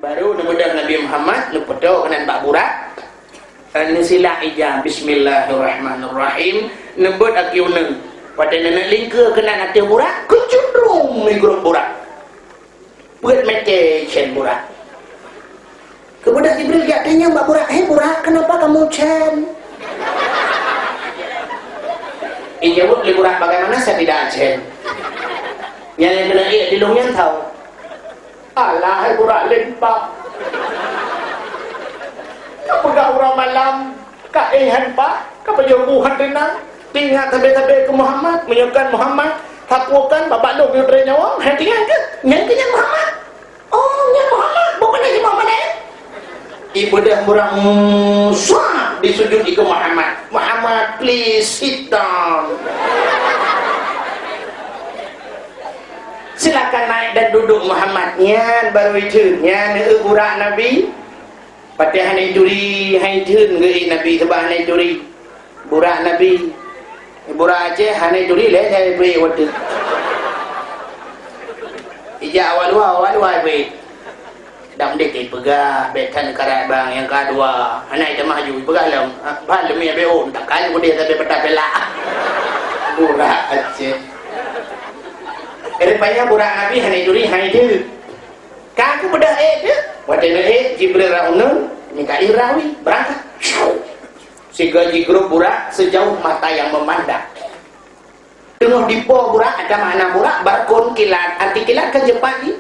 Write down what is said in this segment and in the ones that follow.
Baru nebedah Nabi Muhammad lepedo kanan Pak Burak. Sila ijah bismillahirrahmanirrahim. Nebet akiuneng. Pada nenek lingka kanan hati Burak, kecundrung ni grup Burak. Buat mete Chen Burak. Kemudian Jibril dia tanya Mbak Burak, "Hei Burak, kenapa kamu Chen?" Jawab li Burak, "Bagaimana saya tidak Chen?" Yang kena di lungnya tahu. Alah, hai Burak lempak. Kau pegang orang malam, kak pak, kau penyembuhan renang, tinggal tabe-tabe ke Muhammad, menyebutkan Muhammad, tapukan, bapak lu biudre nyawa, hentikan ke? Nyantikan Muhammad. Oh, nyan Muhammad, bukan lagi Muhammad Ibu dah murang suap disujud ke Muhammad. Muhammad, please sit down. Silakan naik dan duduk Muhammad. Nyan baru itu, nyan Burak Nabi. Patih hanai juri, hanai jun ke Nabi sebab hanai juri. Burak Nabi. Burak Aceh hanai juri leh saya beri waktu. Ija awal beri. Dah mendekati pegah betan karat bang yang kedua. Hanai dah maju pegah lah. Bah lemia beo tak kali dia tapi petah pelak. Burak Aceh. Rupanya Burak Nabi hanai juri hanai jun. Kaku bedah dia. Waktu Jibril Raunun Mikail Rawi berangkat. Sehingga grup Burak sejauh mata yang memandang. Tengah dipo Burak ada makna Burak barkon kilat. Arti kilat kan Jepang ni.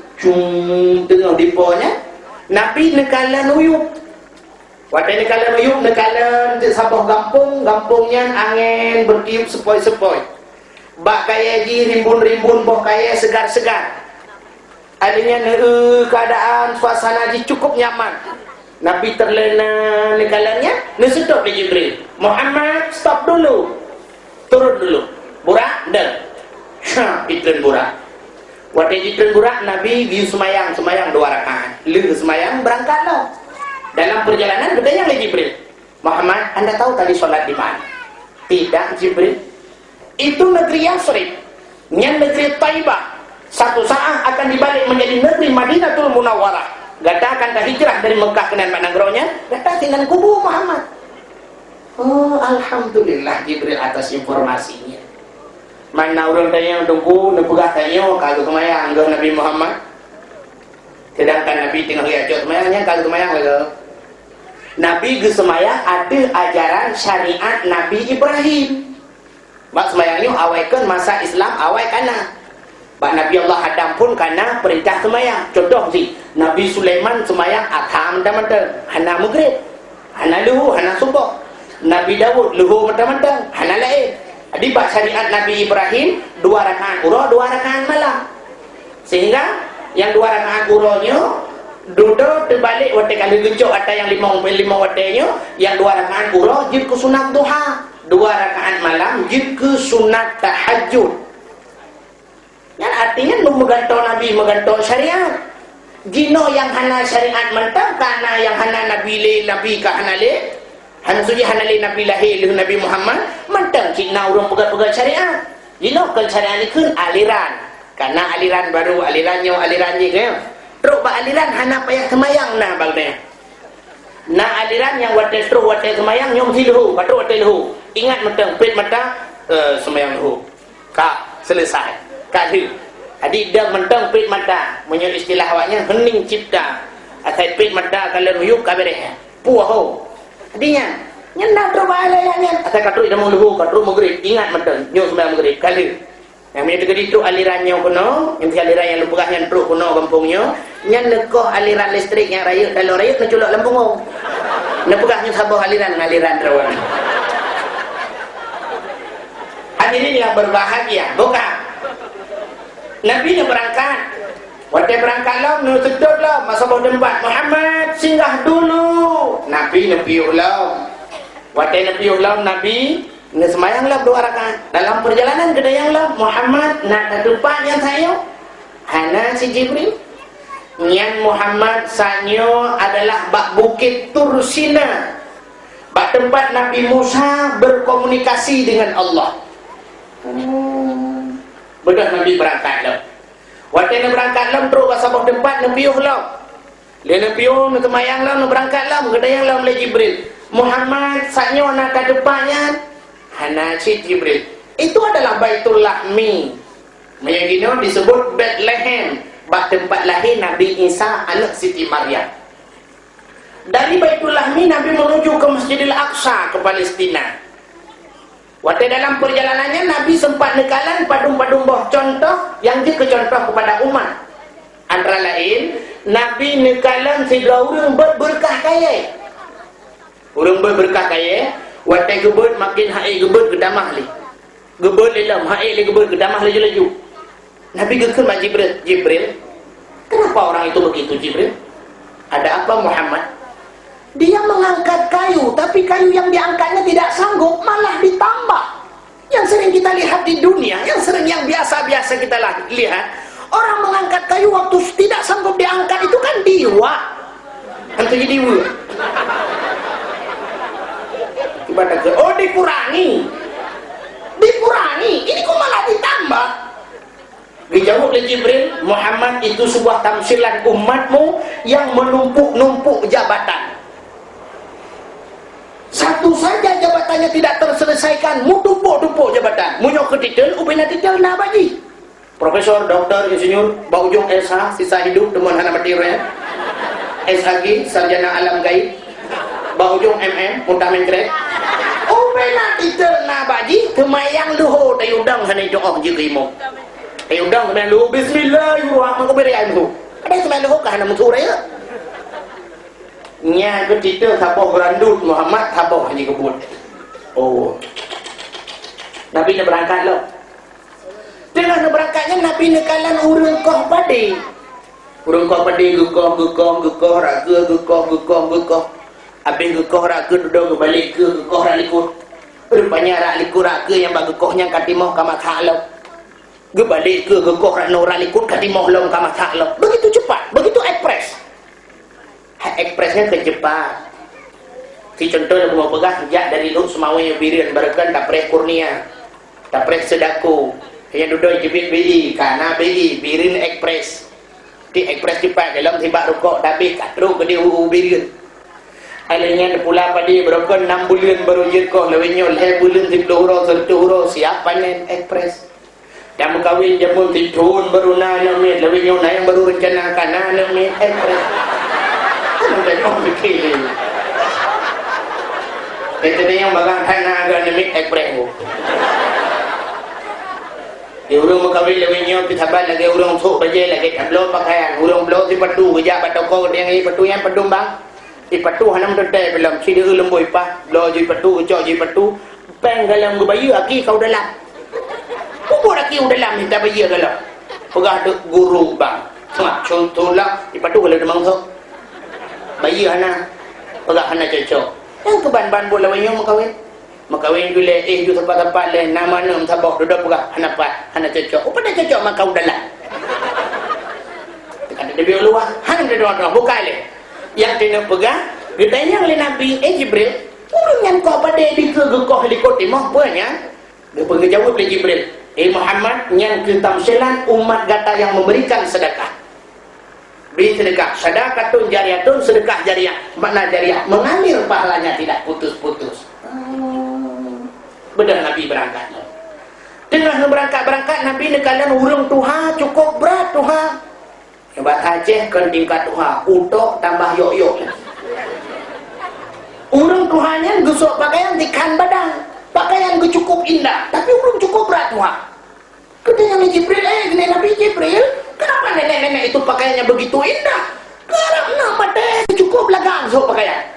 Tengah diponya Nabi nekalan uyup. Waktu nekalan uyup nekalan sabah gampungnya angin bertiup sepoi-sepoi. Bak kaya ji rimbun-rimbun boh kaya segar-segar. Adanya keadaan suasana ji cukup nyaman. Nabi terlena nekalannya, stop di Jibril. Muhammad, stop dulu. Turun dulu. Burak, dah. Itren Burak. Waktu itren Burak, Nabi biu semayang 2 rakaat. Lu semayang berangkat lo. Dalam perjalanan bertanya oleh Jibril. Muhammad, Anda tahu tadi sholat di mana? Tidak Jibril. Itu negeri Yasrib. Yang negeri Taibah. Satu saat akan dibalik menjadi negeri Madinatul Munawwarah. Gata akan hijrah dari Mekah ke Nagronya. Gata tinggal kubur Muhammad. Oh, alhamdulillah Jibril atas informasinya. Mana orang tanya tunggu, nepegah tanya kalau kemayang ke Nabi Muhammad. Sedangkan Nabi tinggal lihat semayangnya kalau kemayang lagi. Nabi ke semayang ada ajaran syariat Nabi Ibrahim. Bak semayangnya awaikan masa Islam awai kana. Bak Nabi Allah Adam pun karena perintah semayang. Contoh sih, Nabi Sulaiman semayang atam mentang-mentang, hana maghrib, hana luhu, hana subuh. Nabi Dawud luhu mentang-mentang, hana lain. Jadi bak syariat Nabi Ibrahim 2 rakaat urah, 2 rakaat malam. Sehingga yang 2 rakaat urahnya duduk terbalik waktu kali gencok atau yang 5 watenya, yang 2 rakaat urah jid ke sunat duha, 2 rakaat malam jid ke sunat tahajud. Yang artinya menggantong Nabi, menggantong syariat. Gino yang hana syariat mentang, karena yang hana Nabi le, Nabi ka hana le, hana suji hana le Nabi lahir le Nabi Muhammad, mentang cina orang pegang-pegang syariat. Gino kan syariat ni kan aliran. Karena aliran baru, alirannya kan. Terus ba aliran hana payah semayang nah bagnya. Nah aliran yang wates terus wates semayang nyom siluhu, patru wates luhu. Ingat mentang pit mata semayang luhu. Kak selesai. Kali adik dah mentang pit mata menyebut istilah awaknya hening cipta asai pit mata kalau ruyuk kabere puah ho adinya nyenda terbalayanya asai katru ida muluhu katru maghrib ingat mentang nyo sembahyang maghrib kali yang menyebut itu alirannya kuno yang aliran yang lupugahnya teruk kuno kampungnya nyan nekoh aliran listrik yang rayut kalau rayut menculok lempung nepugahnya sabah aliran terang hadirin yang berbahagia bukan Nabi nya berangkat. Waktu berangkat lah, sedot lah masa bawa tempat Muhammad singgah dulu. Nabi nepi ulam. Waktu nepi ulam Nabi semayang lah 2 rakaat. Dalam perjalanan kedayang lah Muhammad nak ke tempat yang saya. Hana si Jibril. Yang Muhammad sanyo adalah bak bukit Tursina. Bak tempat Nabi Musa berkomunikasi dengan Allah. Bedah Nabi berangkat lah. Waktu Nabi berangkat lah terus ke sebuah tempat Nabi lah. Lena pion kemayang lah berangkat lah berkedayang lah oleh Jibril. Muhammad saknya nak ke depannya hana si Jibril. Itu adalah Baitul Lahmi. Yang gini disebut Bethlehem, tempat lahir Nabi Isa anak Siti Maryam. Dari Baitul Lahmi Nabi menuju ke Masjidil Aqsa ke Palestina. Waktu dalam perjalanannya Nabi sempat nekalan padung-padung boh contoh yang dia kecontoh kepada umat. Antara lain Nabi nekalan sidra urang berkah kaya. Urang berkah kaya, waktu gebut makin hai gebut gedamah li. Gebut lelam hai li gebut gedamah laju-laju. Nabi gekun mak Jibril, kenapa orang itu begitu Jibril? Ada apa Muhammad? Dia mengangkat kayu, tapi kayu yang diangkatnya tidak sanggup, malah ditambah. Yang sering kita lihat di dunia, yang biasa-biasa kita lihat, orang mengangkat kayu waktu tidak sanggup diangkat itu kan diwa. Kan jadi diwa. Oh dikurangi. Ini kok malah ditambah. Dijawab oleh Jibril, Muhammad itu sebuah tamsilan umatmu yang menumpuk-numpuk jabatan. Satu saja jabatannya tidak terselesaikan, mu tumpuk-tumpuk jabatan. Munyok ke titel, ubina titel na baji. Profesor, doktor, insinyur, baujung SH, sisa hidup, temuan hana material. SHG, sarjana alam gaib. Baujung MM, muntah menkrek. Ubina titel na baji, kemayang luho tayudang sana itu oh jikimo. Tayudang kemayang luho, bismillahirrahmanirrahim, kubirianku. Ada yang kemayang luho kah hana muturai ya? Nya ketika tapoh berandut Muhammad tapoh haji kebun. Oh. Nabi nak berangkat lo. Dengan berangkatnya Nabi nekalan urang koh padi. Urang koh padi gekoh raga gekoh. Habis gekoh raga duduk balik ke gekoh rak likut. Rupanya rak likut raga yang bagi gekohnya katimoh ka matha lo. Ge balik ke gekoh rak no rak likut katimoh long ka matha lo. Begitu cepat, begitu ekspres. Ekspresnya kecepat. Si contoh yang mau pegang sejak dari Lut Semawi Birian barakan tak preh kurnia, tak preh sedaku. Yang duduk jebit BI, karena BI Birin ekspres. Di ekspres cepat dalam tibak rukuk tapi katru ke dia Birian. Alanya pula pada barakan 6 bulan baru jirkoh lawinyo 2 bulan 10 huruf 1 huruf siap panen ekspres. Dan kawin jamun tidun baru nanam ni lawinyo na yang baru rencanakan nanam ni ekspres. Dan orang fikir ni itu dia yang bagang tanah agak nemik ekspres tu dia urang makawin lewinyo pitabat lagi urang sok bajai lagi kablo pakaian urang blow si patu kerja patoko dia ngi patu yang padum bang di patu hanam tete belum si dia lemboi pa blow ji patu cok ji patu peng dalam bayu aki kau dalam kubur aki dalam minta bayu dalam pegah dek guru bang contohlah di patu kalau demang sok bayi hana pegak hana cocok yang keban-ban bola wanyong makawin bila ju tempat-tempat lain nama nam tabok duduk pegak hana cocok pada cocok makau dalam ada dia luar hang dia doa bukan le yang dia pegak ditanya oleh Nabi Jibril urang yang kau pada di ke gekoh likut timah punya dia pergi jawab oleh Jibril Muhammad yang ketamsilan umat gata yang memberikan sedekah. Beri sedekah, sedekatun jariyatun, sedekah jariyah. Makna jariyah mengalir pahalanya tidak putus-putus. Benar Nabi berangkat. Dengan berangkat Nabi nekalan urang tuha cukup berat tuha. Hebat Aceh kan tingkat tuha, utok tambah yok-yok. Urang tuhanya gusuk pakaian dikan badan, pakaian cukup indah, tapi urang cukup berat tuha. Katanya Jibril, Nabi Jibril, kenapa nenek-nenek itu pakaiannya begitu indah? Karena mata cukup lagang so pakaian.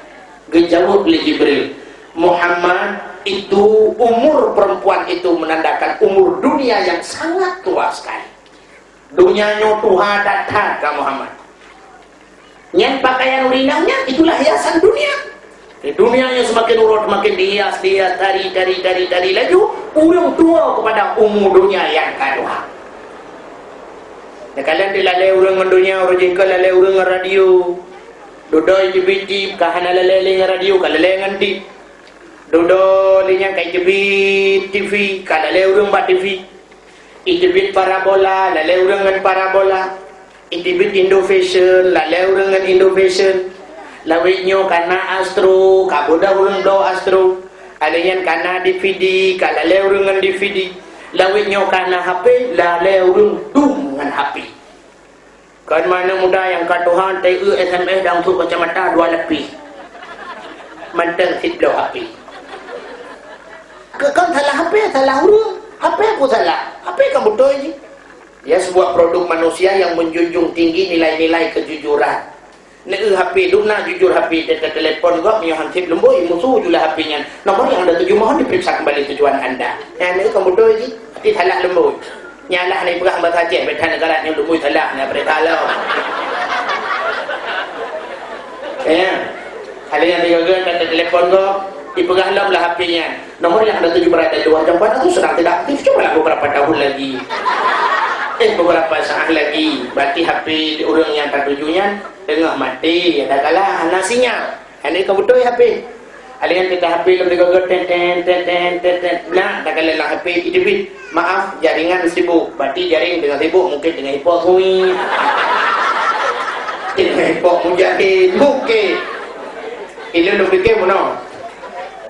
Dijawab oleh Jibril, Muhammad itu umur perempuan itu menandakan umur dunia yang sangat tua sekali. Dunianya tua datang ke Muhammad. Yang pakaian urinanya itulah hiasan dunia. Dunianya semakin urut, semakin dihias, tari laju, urang tua kepada umur dunia yang kedua. Kalian dilalai urang mendunia, orang jengkel lalai urang radio. Dudoi jebit kahana lalai radio, kalalai nganti. Dudoi linya jebit TV, kalalai urang bat TV. Ijebit parabola, lalai urang ngan parabola. Itibit Indo Fashion, lalau dengan Indo Fashion. Lawitnya karena Astro, kaboda urang do Astro. Alian karena DVD, kalalau dengan DVD. Lawitnya karena HP, lalau urang dengan HP. Kan mana muda yang katuhan TU SMS dan untuk kacamata 2 lebih. Mantan hitlo HP. Kan salah HP, salah urang. HP aku salah. HP kan betul ini. Ya, sebuah produk manusia yang menjunjung tinggi nilai-nilai kejujuran. Nek HP duna jujur HP telepon gua punya hansip lemboi musuh julah HP-nya. Nomor yang ada 7 mohon diperiksa kembali tujuan Anda. Ya nek kamu betul ini. Ti salah lemboi. Nyalah ni perang bahasa betan negara ni lemboi salah ni beritalau. Ya. Hal yang digagal telepon gua dipegang lah HP-nya. Nomor yang ada 7 berada di luar jangkauan itu sedang tidak aktif. Coba beberapa tahun lagi. Beberapa saat lagi berarti HP orang yang tertujunya tengah mati, ada kalah hana sinyal. Ini kebetul HP. Alian kita HP lebih gagal ten. Nah, tak kalah HP itu maaf jaringan sibuk. Berarti jaring dengan sibuk mungkin dengan hipok hui. Dengan hipok mujahid mungkin. Ini lu fikir mana?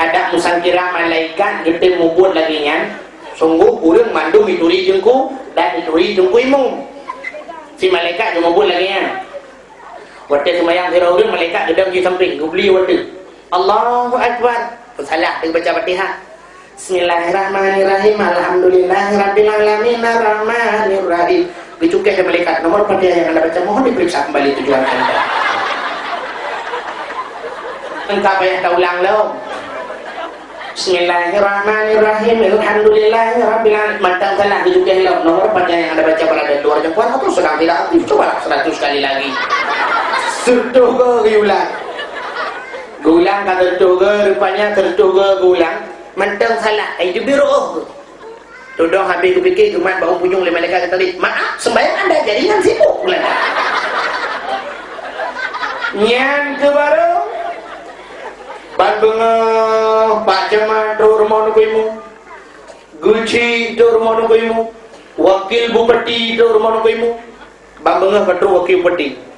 Ada musangkira malaikat kita mubut lagi nya. Sungguh urang mandum ituri jengku dan ituri jengku imung. Si malaikat cuma buat lagi ya. Waktu semayang kira urang malaikat gedang di samping gubli waktu. Allahu Akbar. Salah dia baca Fatihah. Bismillahirrahmanirrahim. Alhamdulillahirabbil alamin arrahmanirrahim. Dicukai ke malaikat nomor Fatihah yang Anda baca mohon diperiksa kembali tujuan Anda. Engkau payah tak ulang lo. Bismillahirrahmanirrahim. Alhamdulillahirabbil alamin. Mantap salah dicukai lo nomor Fatihah yang Anda baca pada luar jangkauan atau sedang tidak aktif. Cobalah 100 kali lagi. Sertuh ke ulang. Gulang kata tertuga, rupanya tertuga gulang. Mentang salah, itu biru. Tudong habis kupikir, cuma bau punyung lima malaikat kata lihat. Maaf, sembahyang Anda jaringan sibuk. Nyan ke baru. Bangga, Pak Camat, rumah nukuimu. Guci, rumah nukuimu. Wakil Bupati, rumah nukuimu. Bangga, kata wakil Bupati.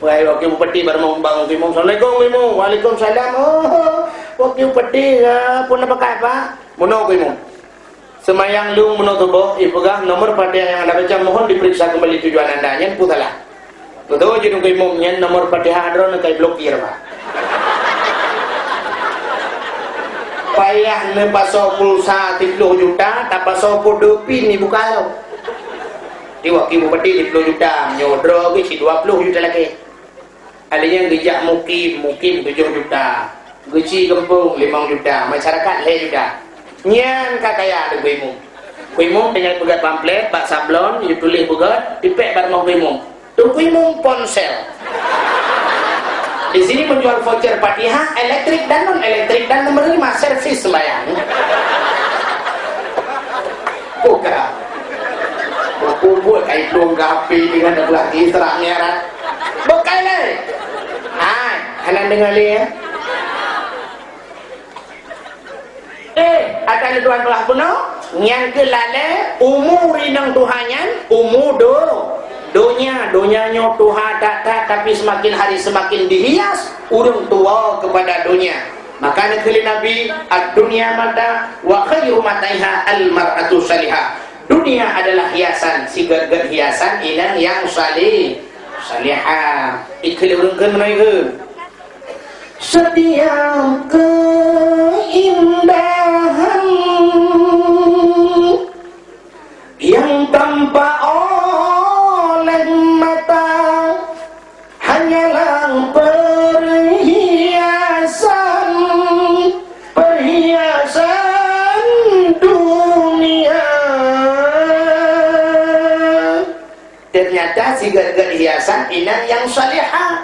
Wahai wakil bupati baru mau bangun kimung. Assalamualaikum kimung. Waalaikumsalam. Oh, wakil bupati pun apa kata? Mono kimung. Semayang lu mono tubuh. Ipegah nomor Fatihah yang Anda baca mohon diperiksa kembali tujuan Anda. Nyen putalah. Betul jadi kimung nyen nomor Fatihah adron kai blokir pak. Payah ne paso pulsa 30 juta, tak paso kodopi ni bukalau. Di wakil bupati 30 juta, nyodro ke si 20 juta lagi. Adanya gejak mukim 7 juta, geci gempung 5 juta, masyarakat le juta. Nyan kakaya ada kuimu. Kuimu tinggal pegat pamflet, pak sablon, you tulis pegat, dipek barang kuimu. Tu kuimu ponsel. Di sini menjual voucher Fatihah, elektrik dan non elektrik dan nomor 5 servis sembahyang. Buka. Berkumpul kait dong gapi dengan belah istirahat nyerat. Bukai le. Hai, halan dengar le ya. Akan tuan belah puno, yang ke lale umur inang Tuhannya, umur donya Tuhan tak tapi semakin hari semakin dihias urung tua kepada dunia. Maka nekeli Nabi ad-dunya mata wa khairu mataiha al-mar'atu salihah. Dunia adalah hiasan, sigar-gar hiasan ilang yang salihah. Ikli urungkeun menaikeun. Setiap keindahan yang tampak oleh mata hanyalah perhiasan dunia. Ternyata sigar-gar hiasan inang yang salihah.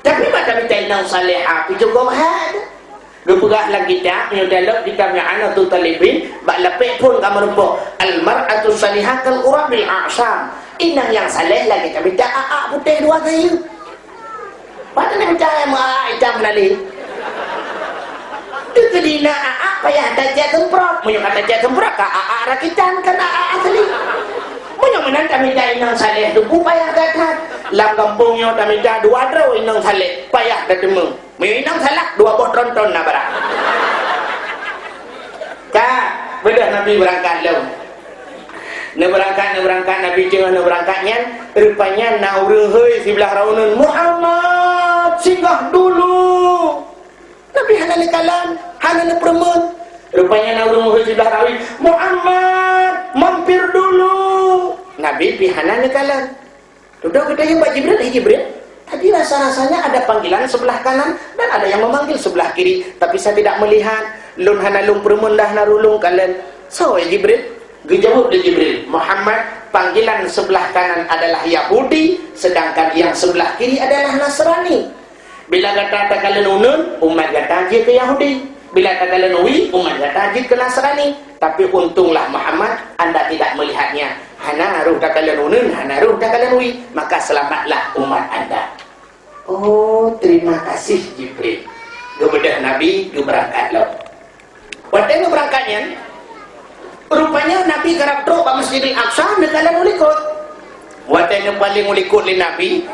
Tapi macam kita inang salihah itu juga mahal. Gepegah lagi tak nyodalok di kami anatul talibin bak lepek pun kamu rumpuk al-mar'atu salihah kal urabil a'sam. Inang yang salih lagi kami tak putih dua kayu. Pada ni percaya mak hitam nali. Itu dina payah tajat temprot. Menyuk tajat temprot ka rakitan kan asli. Menang tamida inang saleh tu payah gatat. Lam kampungnya tamida dua draw inang saleh payah datemu. May inang salak dua bot ronton na bara. Ka, bedah Nabi berangkat lalu. Berangkat Nabi tengah berangkatnya, rupanya nak urang sebelah raunan Muhammad singgah dulu. Nabi hana kalan, hana perempuan. Rupanya nak urang sebelah rawi Muhammad mampir dulu. Nabi pihana kalan. Duduk kita jumpa Jibril. Tadi rasa-rasanya ada panggilan sebelah kanan dan ada yang memanggil sebelah kiri, tapi saya tidak melihat. Lun hana lung perempuan dah narulung kalan. So Jibril. Dijawab oleh Jibril, Muhammad, panggilan sebelah kanan adalah Yahudi, sedangkan yang sebelah kiri adalah Nasrani. Bila kata kalian unun, umat kata je ke Yahudi. Bila kata kalian uwi, umat kata je ke Nasrani. Tapi untunglah Muhammad, anda tidak melihatnya. Hana ruh kalian unun, hana ruh kalian uwi. Maka selamatlah umat anda. Oh, terima kasih Jibril. Kemudian Nabi berangkat. Waktu berangkatnya, rupanya Nabi kerap duduk pada Masjidil Aqsa nekalan ulikut. Waktu yang paling ulikut oleh Nabi,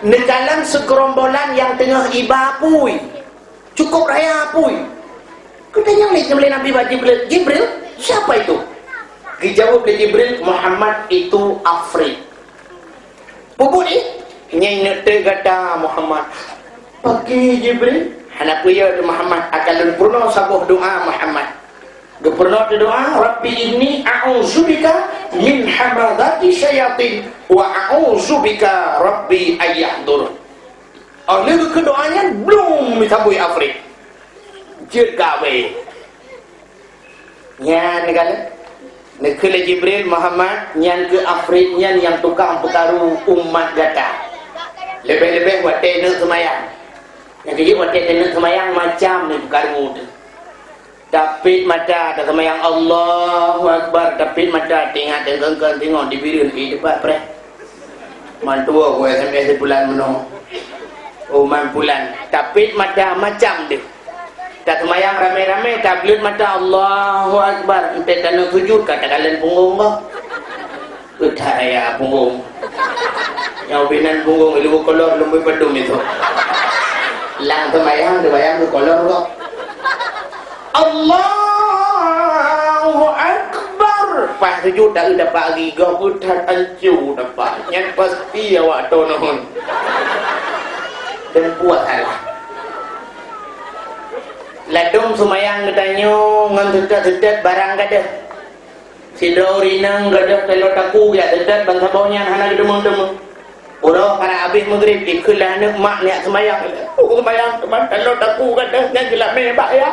nekalan segerombolan yang tengah iba apui. Cukup raya apui. Katanya oleh Nabi Jibril, siapa itu? Dijawab oleh Jibril, Muhammad itu Afrik. Bubuk ni, nyai nete kata Muhammad. Pagi Jibril, anak puya Muhammad akan purna sabuh doa Muhammad. Pernah doa, Rabbi inni a'udzubika min hamadati syayatin wa a'udzubika Rabbi ayyahdur. Oleh kedoanya belum disambui Afrik. Jegawe. Nyan kala. Nekele Jibril Muhammad nyan ke Afrik nyan yang tukang pekaru umat gata. Lebih-lebih buat tenek semayang. Yang dia buat tenek semayang macam ni pekaru tu. Tapit mata tak sama yang Allahu Akbar. Tapit mata tengok di birin di depan pre. Mantua gue SMS bulan menong. Oh man bulan. Tapit mata macam dia. Tak sama yang rame-rame. Tablet mata Allahu Akbar. Entah tanah sujud kata kalian punggung kau. Udaya punggung. Yang binan punggung ilu kolor lumbai pedum itu. Lang semayang dibayang ke kolor kau. Allahu Akbar. Pas sujud tak dapat lagi kau putar ancu dapat. Yang pasti awak tonon. Dan buat salah. Ladung semayang katanya ngan tetet-tetet barang kada. Sidau rinang kada telur taku ya tetet bangsa bawahnya hana gedemung-demung. Orang para habis maghrib ikulah anak mak niat semayang. Oh semayang teman telur taku kada ngan gelap mebak ya.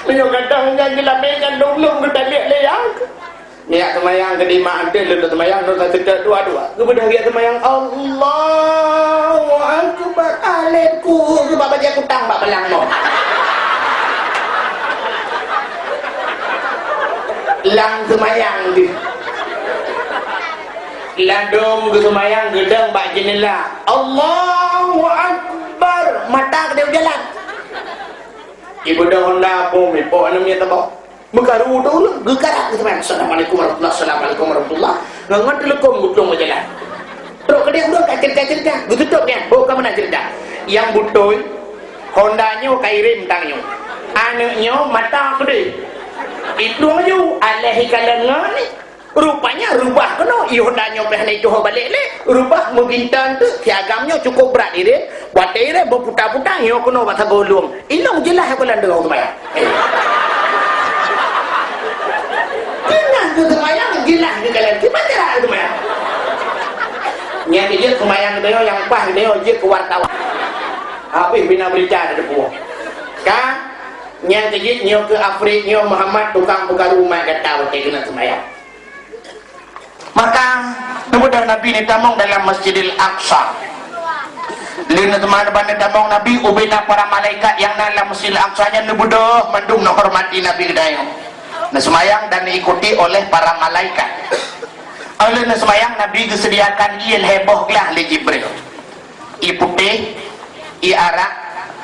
Menyok kadang yang gelap megan long-long kita lihat leyak. Niat semayang ke di mak ante lu semayang lu tak sedar dua-dua. Kemudian dia semayang Allahu Akbar alaiku sebab baca kutang bak belang mo. Lang semayang di. Landung ke semayang gedang bak jenela. Allahu Akbar mata ke dia jalan. Ibu dah Honda pun mipok namanya tabak. Mekaru dulu gegarak ke teman. Assalamualaikum warahmatullahi wabarakatuh. Warahmatullah. Ngangat telekom gutlong berjalan. Terus ke dia udah kat cerita-cerita. Gututup dia. Oh kamu nak cerita. Yang butuh Hondanya kairim tangnya. Anaknya mata gede. Itu aja alih kalan ni. Rupanya rubah kena Yondanya pernah itu balik le rubah mengintan tu piagamnya cukup berat dia buat dia berputar-putar yo kena bahasa golong ilmu jelas apa landang tu bayang jelas tu bayang jelas ni kalian kita jelas tu bayang yang dia kemayang dia yang pas dia je ke wartawan habis bina berita ada buah kan yang kejit nyo ke Afrik nyo Muhammad tukang buka rumah kata waktu kena semayang. Maka kemudian Nabi ditamong dalam Masjidil Aqsa. Lina teman-teman ditamong Nabi ubina para malaikat yang dalam Masjidil Aqsa nya nubudoh mendung menghormati Nabi dayo. Nah semayang dan diikuti oleh para malaikat. Oleh semayang Nabi disediakan il heboh lah oleh Jibril. I putih, i arak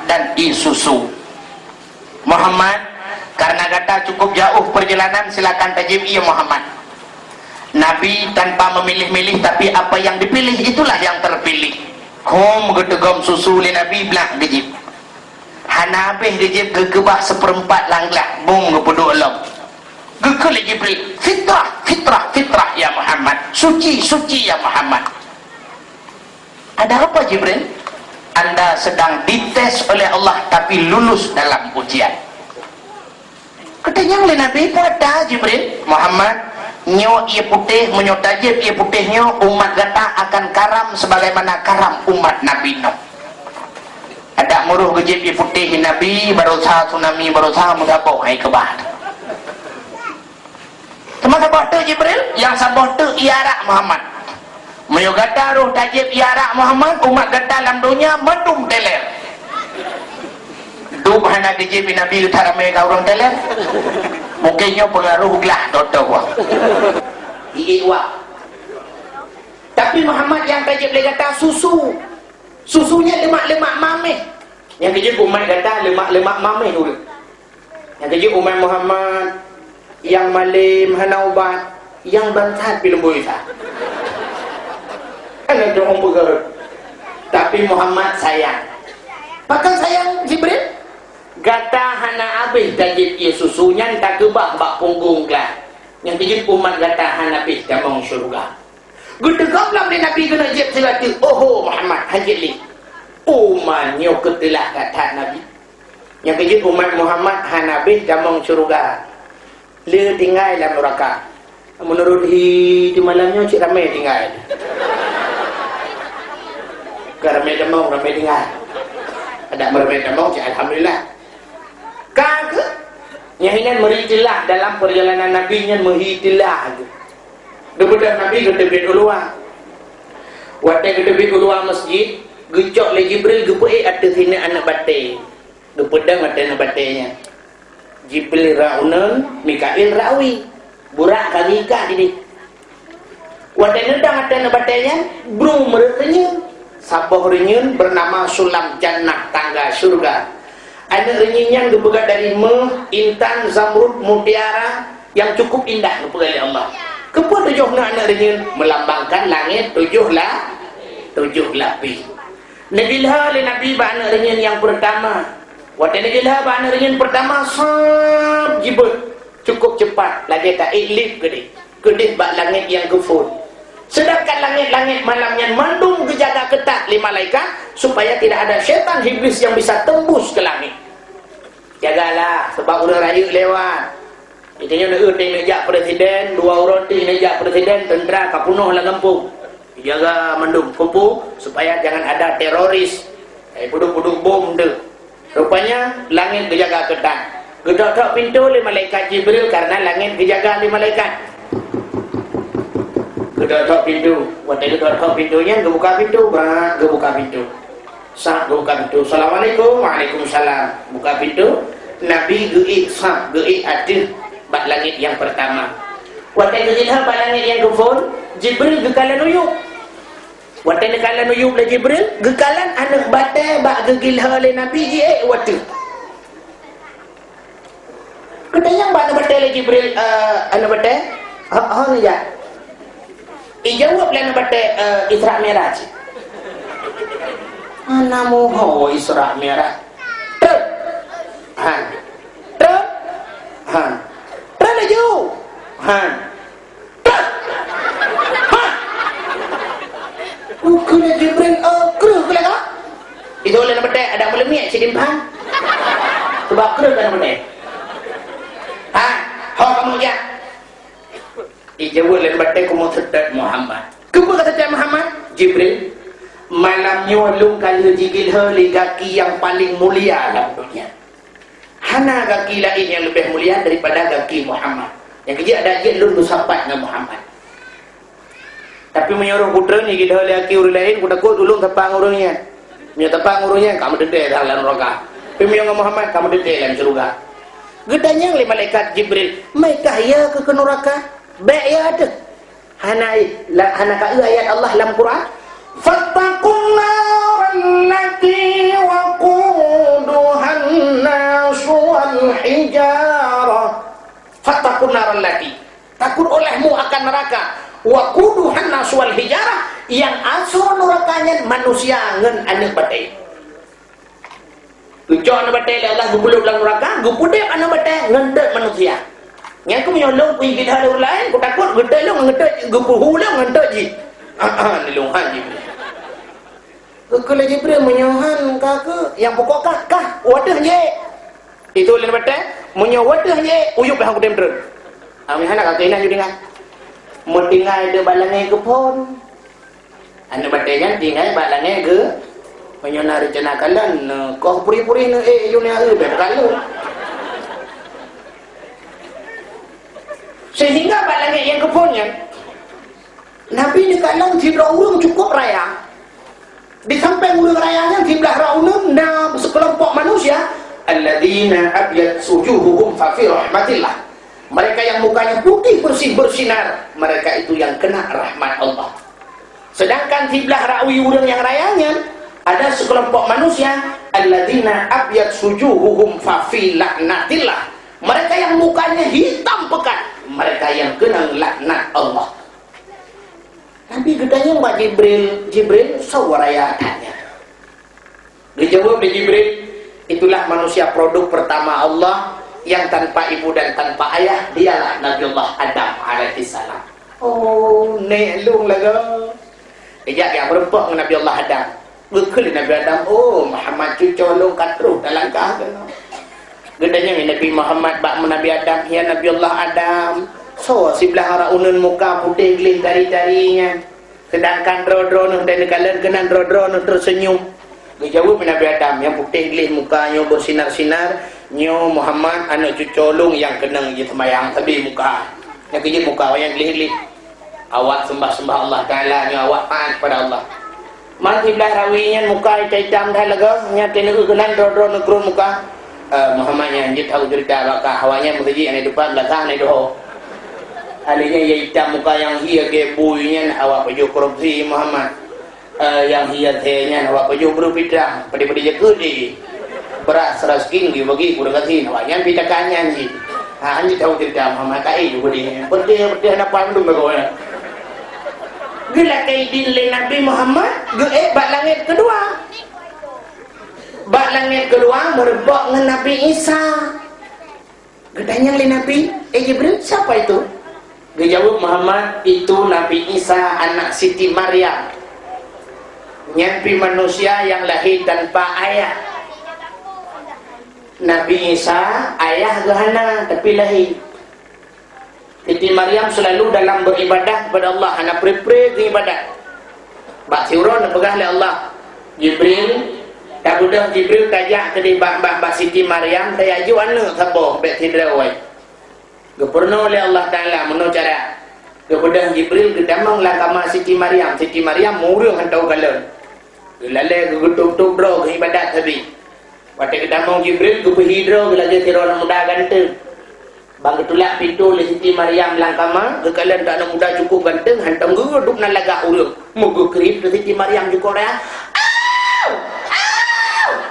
dan i susu. Muhammad karena kata cukup jauh perjalanan silakan tajim iya Muhammad. Nabi tanpa memilih-milih, tapi apa yang dipilih itulah yang terpilih. Hom gedegom susu li Nabi belak gejib. Hana habis gejib gegebah seperempat langlah. Bung gepeduk elok. Gekal Jibril. Fitrah, fitrah, fitrah ya Muhammad. Suci, suci ya Muhammad. Ada apa Jibril? Anda sedang dites oleh Allah tapi lulus dalam ujian. Katanya oleh Nabi pada Jibril, Muhammad, nyo ia putih, menyo tajib ia putihnya, umat gata akan karam sebagaimana karam umat Nabi Nuh. Ada muruh gejib ia putih Nabi, berusaha tsunami, berusaha mengapau hai kebah. Teman sabah tu Jibril, yang sabah tu iarak Muhammad. Menyo gata ruh tajib iarak Muhammad, umat gata dalam dunia mendung teler. Tu bahana gejib Nabi utara mereka orang teler. Mungkinnya pengaruh gelah toto wah. Iiwa. Tapi Muhammad yang tajib dia kata susu. Susunya lemak-lemak mameh. Yang kejib umat kata lemak-lemak mameh dulu. Yang kejib umat Muhammad yang malim hana ubat, yang bantat film boisa. Kan ada orang bergerak. Tapi Muhammad sayang. Bahkan sayang Jibril. Gata hana habis tajib ia susunya tak kebah bak punggung lah. Yang tajib umat gata hana habis damang syurga. Gedegam di Nabi kena jib selatu. Oh Muhammad hajib li. Umannya ketelah kata Nabi. Yang tajib umat Muhammad hana habis damang syurga. Dia tinggal dalam neraka. Menurut di malamnya cik ramai tinggal. Ramai damang ramai tinggal. Ada ramai damang cik alhamdulillah. Kagak nyahinan meritilah dalam perjalanan Nabi nya meritilah tu. Daripada Nabi ke tepi ulua. Waktu ke tepi ulua masjid, gecok le Jibril gepe atas sini anak batai. Gepedang atas anak batainya. Jibril raunan, Mikail rawi. Burak kami ka ini. Waktu nedang atas anak batainya, bro meretenya. Sabah renyun bernama Sulam Jannah, tangga surga. Ada renyinyan dipegat dari intan, zamrud, mutiara yang cukup indah dipegat oleh Allah. Kepada tujuh anak renyin melambangkan langit tujuh lapis. Nagilha oleh Nabi ba anak renyin yang pertama. Waktu nagilha ba anak renyin pertama sab jibut cukup cepat lagi tak iklip kedih ba langit yang kufur. Sedangkan langit-langit malamnya mandung dijaga ketat oleh malaikat supaya tidak ada syaitan iblis yang bisa tembus ke langit. Jagalah sebab udah raya lewat. Itanya nak nejak presiden, dua roti nejak presiden, tentera kapunuh lah kampung. Jaga mandung kupu supaya jangan ada teroris. Puduk-puduk bom tu. Rupanya langit dijaga ketat. Gedok-gedok pintu oleh malaikat Jibril karena langit dijaga oleh malaikat. Gedok-gedok pintu. Waktu gedok-gedok pintunya gebuka pintu, gebuka pintu. Sah buka pintu. Assalamualaikum. Waalaikumsalam. Buka pintu. Nabi geik sah geik adil bak langit yang pertama. Waktu gegilha bak langit yang kufur, Jibril gekalan uyup. Waktu gekalan uyup le Jibril, gekalan anak batai bak gegilha le Nabi waktu. Katanya bak anak batai le Jibril anak batai. Ha ya. Ijawab le anak batai Isra Mi'raj. Anamu ho Isra Mi'raj. Han. Han. Laju. Han. Han. Kena Jibril kru ke lah. Itu oleh nama dek ada boleh miak cidim han. Sebab kru kan nama dek. Han. Ho kamu ya. Ijawab oleh nama dek kamu sedap Muhammad. Kamu kata sedap Muhammad? Jibril. Malamnya lung kali jigil heli kaki yang paling mulia dalam dunia. Hana kaki lain yang lebih mulia daripada kaki Muhammad. Yang kerja ada je lung sahabat dengan Muhammad. Tapi menyuruh putra ni kita heli kaki orang lain, ku takut ulung tapang orangnya. Punya tapang orangnya kamu dedek dalam neraka. Tapi menyuruh Muhammad kamu dedek dalam surga. Gedanya oleh malaikat Jibril, "Mereka ya ke neraka?" Baik ya ada. Hana ka ayat Allah dalam Quran. Fattaqun nar allati waquduha an-nas wal hijarah. Fattaqun nar allati. Takut olehmu akan neraka waquduhan nas wal hijarah, yang asal nerakanya manusia ngan anak batai. Tujuan anak batai Allah gubuluk dalam neraka, gupudep anak batai ngendet manusia. Yang aku menyolong pergi kita ada orang lain, aku takut gede lu ngendet gupuhu lu ngendet ji. Ni lunghan Jibril. Kalau Jibril menyohan kakak yang pokok kah wadah je. Itu lain batai menyo wadah je uyup dah aku temper. Ami anak kakak ini juga mau tinggal de balangnya ke pon. Anak batainya tinggal balangnya ke menyona rencana kalian kau puri-puri dunia berkalu. Sehingga balangnya yang ke ponnya Nabi ni kalang jibra urung cukup raya. Di samping urung rayanya jiblah raunum na sekelompok manusia alladzina abyad sujuhuhum fa fi rahmatillah. Mereka yang mukanya putih bersih bersinar, mereka itu yang kena rahmat Allah. Sedangkan jiblah rawi urung yang rayanya ada sekelompok manusia alladzina abyad sujuhuhum fa fi laknatillah. Mereka yang mukanya hitam pekat, mereka yang kena laknat Allah. Nabi gedanya Mbak Jibril sawaraya tanya. Dijawab di Jibril, itulah manusia produk pertama Allah yang tanpa ibu dan tanpa ayah, dialah Nabiullah Adam alaihissalam. Oh, nelung laga. Ejak yang berempat dengan Nabiullah Adam. Bekal Nabi Adam, oh Muhammad cucolong katruh dalam kahana. Gedanya Nabi Muhammad bak Nabi Adam, ya Nabiullah Adam. So, sebelah arah unun muka putih gelih dari-darinya. Sedangkan dro-dro dan kalian kena dro-dro tersenyum. Dijawab Nabi Adam, yang putih gelih mukanya bersinar-sinar. Nyo Muhammad anak cucolong yang kena je semayang tabi muka. Yang kerja muka yang gelih-gelih. Awak sembah-sembah Allah Ta'ala, nyo awak taat pada Allah. Mati belah rawinya muka hitam dah lega. Nyata negeri kena dro-dro negeri muka. Muhammadnya dia tahu cerita bakal hawanya mengaji ane depan belakang ane doh. Alinya ia hitam muka yang hia ke buinya awak baju korupsi Muhammad. Yang hia tehnya awak baju berpitah pada-pada jaga di beras 100 king dibagi kurang kasih awaknya pitakannya ni. Ha anji tahu cerita Muhammad kai juga dia. Putih anak pandung bagonya. Gila kai din le Nabi Muhammad bak langit kedua. Bak langit kedua berbak dengan Nabi Isa. Gedanya le Nabi Jibril siapa itu? Dia jawab Muhammad, itu Nabi Isa anak Siti Maryam. Nyampi manusia yang lahir tanpa ayah. Nabi Isa ayah gahana tapi lahir. Siti Maryam selalu dalam beribadah kepada Allah, anak pre-pre ibadat. Bak siuron pegah oleh Allah. Jibril tak budak Jibril kajak ke di bak Siti Maryam saya aju anak sabo bet hidra wai. Gepurno oleh Allah Ta'ala menurut cara kepada Jibril kedamanglah kama Siti Maryam. Siti Maryam murung hantau galon gelale gegutuk-tuk dro ke ibadat habis pada kedamang Jibril gepehidro gelage tiroran muda ganteng bang ketulak pintu oleh Siti Maryam langkama gekalan tak ada muda cukup ganteng hantam geduk nan lagak urung mugu kerip ke Siti Maryam juga rea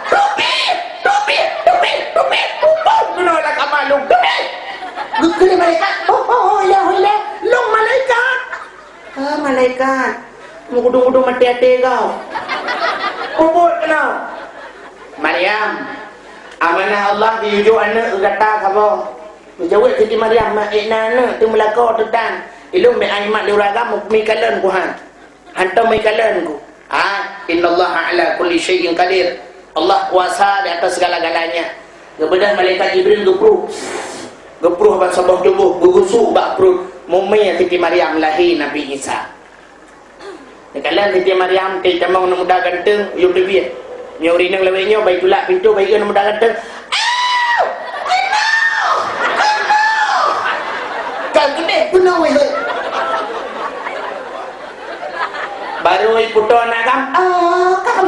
topi kena langkama lung topi gede malaikat. Oh ya Allah, long malaikat. Malaikat. Mengudung-udung mati hati kau. Kubur kena. Maryam. Amanah Allah diujuk anak kata kamu. Menjawab Siti Maryam, makna anak tu melakau tetan. Ilmu aimat liuragam mikalan ku han. Hantam mikalan ku. Innallaha ala kulli syai'in qadir. Allah kuasa di atas segala-galanya. Kemudian malaikat Jibril gepruh bak sabah tubuh gugusuk bak perut mumai Siti Maryam lahir Nabi Isa. Kalian Siti Maryam ke camang muda ganteng yuk debi nyori nang lewenya baik tulak pintu baik kan muda ganteng kan gede penuh weh baru iputo nakam kakam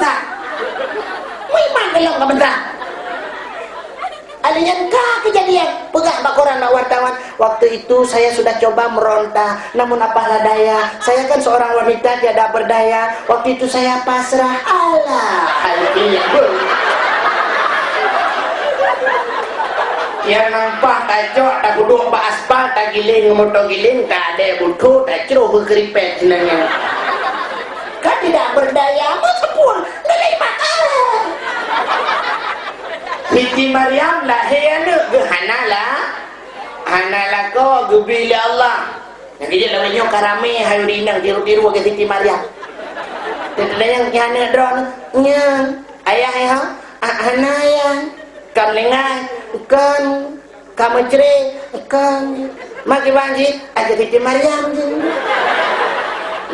wih mangelong kabentar alian kejadian pegang bak koran nak wartawan. Waktu itu saya sudah coba meronta, namun apalah daya, saya kan seorang wanita tiada berdaya. Waktu itu saya pasrah. Alah, Yang nampak tajok tak duduk ba aspal tak giling motor giling tak ada butuh tak ceruh berkeripet senangnya. Kan tidak berdaya meskipun nilai mata. Siti Maryam lahir anak ke Hanalah ko gebila Allah. Yang kejap lawannya karame hayu dinang tiru-tiru ke Siti Maryam. Tidak yang anak drone nya ayah Hana yang kam lengan kan kamu cerai kan maki banji aja Siti Maryam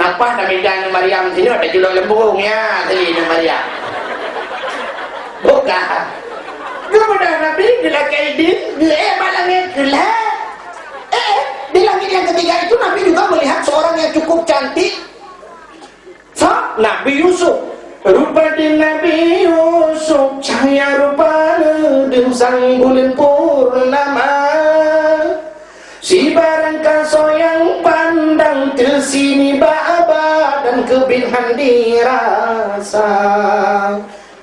napa kami jangan Maryam sini ada julok lembung ya tadi Maryam bukan kemudian Nabi bila kaidin malangnya gelap di langit yang ketiga itu Nabi juga melihat seorang yang cukup cantik Nabi Yusuf. Rupa di Nabi Yusuf cahaya rupa dan sang bulan purnama si barang kaso yang pandang tersini baba dan kebinhan dirasa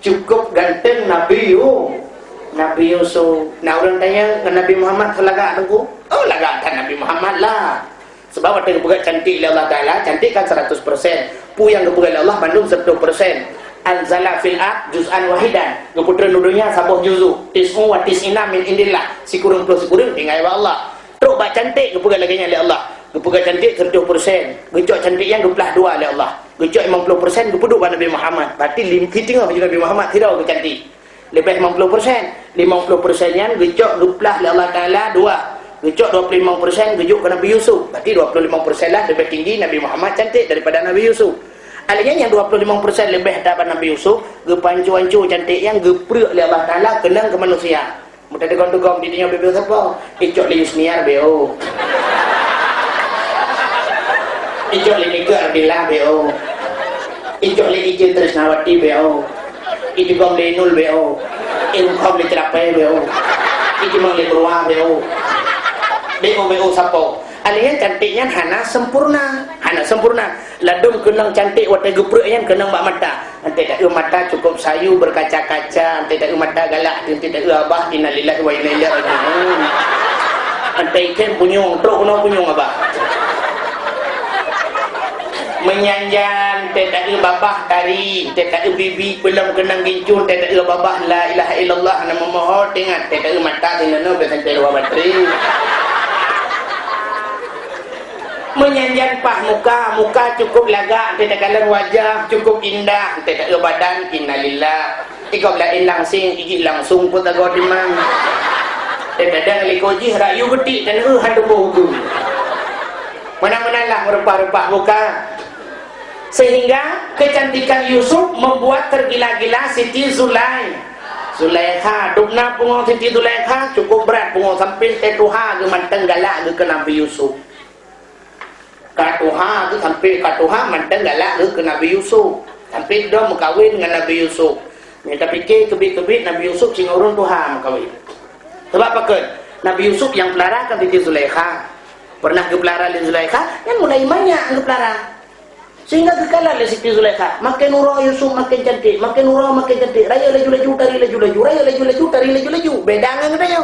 cukup ganteng Nabi Yusuf. Nah orang tanya ke Nabi Muhammad selagak tengku lagak kan Nabi Muhammad lah sebab ada yang bukan cantik oleh Allah Ta'ala cantik kan 100%. Pu yang kepugai Allah bandung 10%. Anzala fil aq juz'an wahidan. Keputra nudunya sabuh juzu. Tis'u wa tis'ina min indillah. Si kurung plus kurung tinggal Allah. Teruk bak cantik kepugai lagi oleh Allah. Kepugai cantik 30%. Gecok cantik yang 22 oleh Allah. Gecok 50% kepuduk pada Nabi Muhammad. Berarti limpiting bagi Nabi Muhammad tidak cantik. Lebih 50%. 50% yang gecok 12 oleh Allah Ta'ala 2. Gecok 25% gejuk ke Nabi Yusuf. Berarti 25% lah lebih tinggi Nabi Muhammad cantik daripada Nabi Yusuf. Alanya yang 25% lebih daripada Nabi Yusuf, gepancu-ancu cantik yang geprek oleh Allah Ta'ala kenang ke manusia. Mudah degong-degong di dunia bebel siapa? Icok li Yusniar B.O. Icok li Nika Ardillah B.O. Icok li Ijin Trisnawati B.O. Ijigong li Nul B.O. Ilkom li Cerapai B.O. Ijimong li Berwah B.O. B.O. Sapo. Alihnya cantiknya Hana sempurna. Ladum kenang cantik watai gepreknya kenang bak mata. Nanti tak mata cukup sayu berkaca-kaca. Nanti tak mata galak. Nanti tak abah innalillahi wa inna ilaihi raji'un. Nanti ikan punyung, truk no punyung abah. Menyanjan tak babah tari, tak bibi belum kenang gincun, tak babah la ilaha illallah nama mohon dengan tak mata dinano besantai dua bateri. Menyanjan pah muka cukup lagak, tidak kalah wajah cukup indah, tidak badan innalillah. Ikau lain langsing, iji langsung pun tak kau dimang. Tidak ada likoji rayu getik dan hadu buku. Mana-mana lah merupa-rupa muka. Sehingga kecantikan Yusuf membuat tergila-gila Siti Zulaikha. Dukna pungong Siti Zulaikha cukup berat pungong sampai tetuha ke manteng galak ke Nabi Yusuf. Katuha tu sampai katuha manteng galak ke Nabi Yusuf. Sampai dia mengkawin dengan Nabi Yusuf. Mereka fikir kebit-kebit Nabi Yusuf sing urun Tuhan mengkawin. Sebab apa kan? Nabi Yusuf yang pelarakan Siti Zulaikha. Pernah ke pelara Zulaikha kan mulai banyak ke pelara. Sehingga kekalah Siti Zulaikha. Makin nurah Yusuf makin cantik, makin nurah makin cantik. Raya laju-laju tari laju-laju, raya laju-laju tari laju-laju. Beda dengan katanya.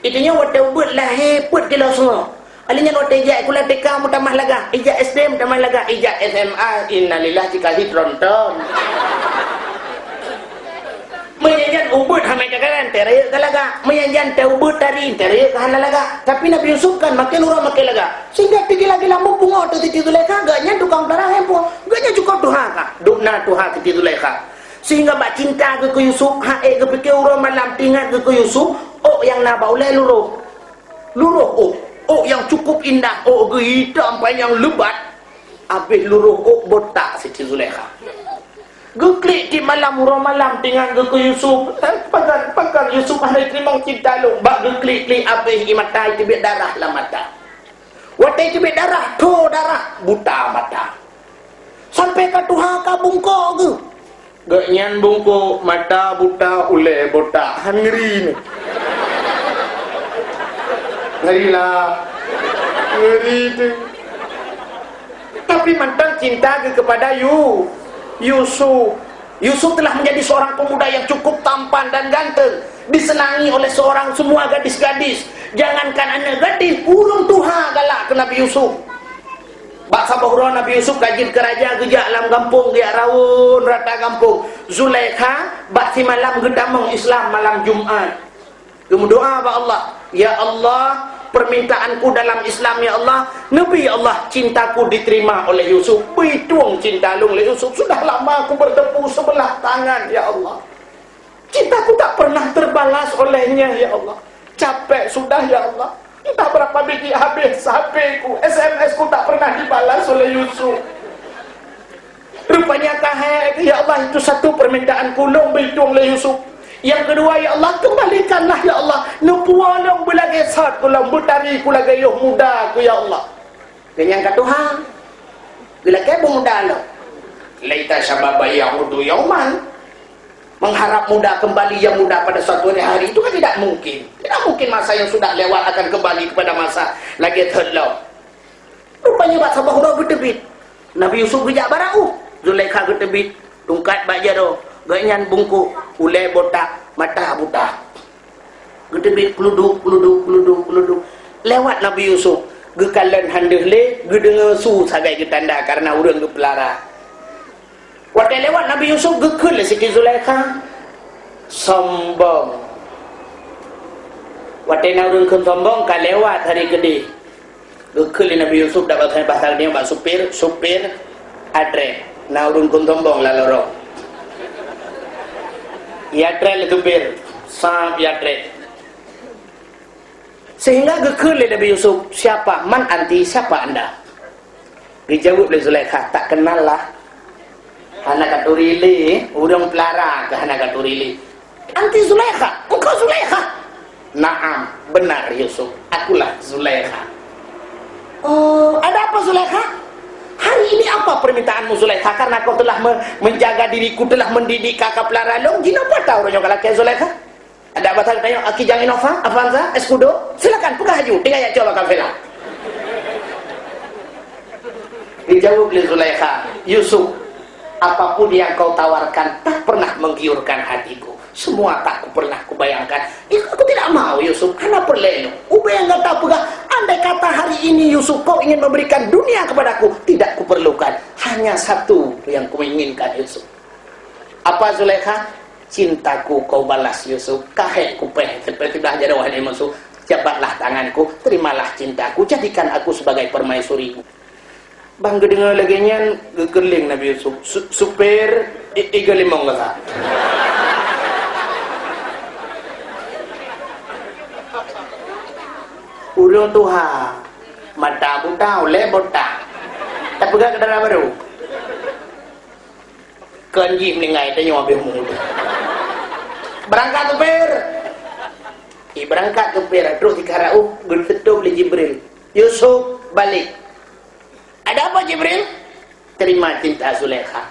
Itunya waktu buat lahir put kilo semua. Alinya waktu ijak kuliah TK mutamah laga, ijak SD mutamah laga, ijak SMA innalillah jika ditronton. Menyanyian ubud hamai kakaran teraya ke laga, menyanyian ubud tari teraya ke hana laga. Tapi Nabi Yusuf kan makin urang makin laga. Sehingga tinggi-lagi lampu bunga tu Siti Zulaikha gaknya tukang darah hempo, gaknya cukup Tuhan kah? Dukna Tuhan Siti Zulaikha. Sehingga bak cinta ke Yusuf, hae ke fikir urang malam tingat ke Yusuf, yang nak baulai luruh yang cukup indah, ke hitam panjang lebat, habis luruh botak Siti Zulaikha. Geklik di malam urang malam tinggal ke Yusuf, pagar Yusuf ada terima cinta lu, bak geklik habis mata tibik darah lah mata. Watai tibik darah, darah, buta mata. Sampai ke Tuhan ka bungkuk ke? Gaknyan bungkuk, mata buta, ule botak, ngeri ni. Ngeri tu. Tapi mantan cinta kepada Yusuf. Yusuf telah menjadi seorang pemuda yang cukup tampan dan ganteng, disenangi oleh seorang semua gadis-gadis. Jangankan anak gadis, urung tuha galak ke Nabi Yusuf. Bak sabahura Nabi Yusuf kajib ke raja gejak alam kampung dia raun rata kampung. Zulaikha bak si malam gedameng Islam malam Jumat. Kemudian doa ba Allah, ya Allah, permintaanku dalam Islam ya Allah, Nabi ya Allah, cintaku diterima oleh Yusuf. Bituang cinta lung oleh Yusuf. Sudah lama aku bertepuk sebelah tangan ya Allah. Cintaku tak pernah terbalas olehnya ya Allah. Capek sudah ya Allah. Entah berapa biji habis HP-ku, SMS-ku tak pernah dibalas oleh Yusuf. Rupanya kahek, ya Allah, itu satu permintaan kulung berhitung oleh Yusuf. Yang kedua, ya Allah, kembalikanlah ya Allah, nupualong belagi saat kulang butari kulagi yuh muda ku ya Allah. Dan yang kedua, bila kebo muda lo, laita syababa yahudu yauman, mengharap muda kembali yang muda pada suatu hari itu kan tidak mungkin. Tidak mungkin masa yang sudah lewat akan kembali kepada masa lagi terlalu. Rupanya bahasa bahura bertebit. Nabi Yusuf gejak barau. Zulaikha bertebit. Tungkat baja do. Ganyan bungkuk. Ulai botak. Mata buta. Bertebit peluduk. Lewat Nabi Yusuf. Gekalan handeh le. Gedengar su sagai getanda karena urang gepelara. Waktu lewat Nabi Yusuf gekul Siti Zulaikha sombong. Waktu naurun kun sombong ka lewat hari gede. Gekul Nabi Yusuf dapat bahasa dia bak supir adre. Naurun kun sombong laloro. Yatre le supir sam yatre. Sehingga gekul Nabi Yusuf, siapa? Man anti, siapa anda? Dijawab oleh Zulaikha, tak kenal lah. Anak katurili, udang pelara ke anak katurili. Anti Zulaikha, engkau Zulaikha? Naam, benar Yusuf, akulah Zulaikha. Oh, ada apa Zulaikha? Hari ini apa permintaanmu Zulaikha? Karena kau telah menjaga diriku, telah mendidik kakak pelara long. Jina apa tahu orang kalau kayak Zulaikha? Ada apa tanya tanya? Aki Jang Innova, Avanza, Escudo, silakan buka haju. Tinggal ya coba kafela. Dijawab oleh Zulaikha, Yusuf, apapun yang kau tawarkan tak pernah menggiurkan hatiku. Semua tak pernah kubayangkan. Aku tidak mau Yusuf, karena perlenu. Yang kata pegah, andai kata hari ini Yusuf kau ingin memberikan dunia kepadaku, tidak kuperlukan. Hanya satu yang kuinginkan Yusuf. Apa Zulaikha? Cintaku kau balas Yusuf. Kahek kupeh seperti dah jadi wahai musuh. Jabatlah tanganku, terimalah cintaku, jadikan aku sebagai permaisurimu. Bang gedengar lagi nyan gekeling Nabi Yusuf supir iga limong kata urung tuha mata buta oleh botak tak pegang kendaraan baru kanji meningai tanya mobil muda berangkat supir berangkat supir terus dikarau gertetup oleh Jibril. Yusuf balik. Ada apa Jibril? Terima cinta Zulaikha.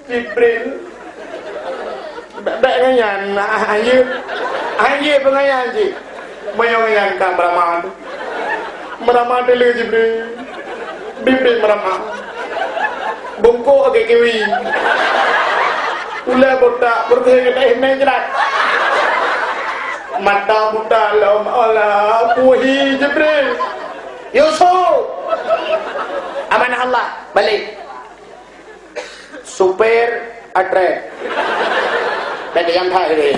Jibril baknya nyan anjir pengayan anjir bayang kan meramah dulu Jibril bibir meramah bungkuk agak kiwi ulai botak berkaya kata ini jelas mata buta lam Allah puhi Jibril. Yusuf amanah Allah balik supir adre bagi yang thai deh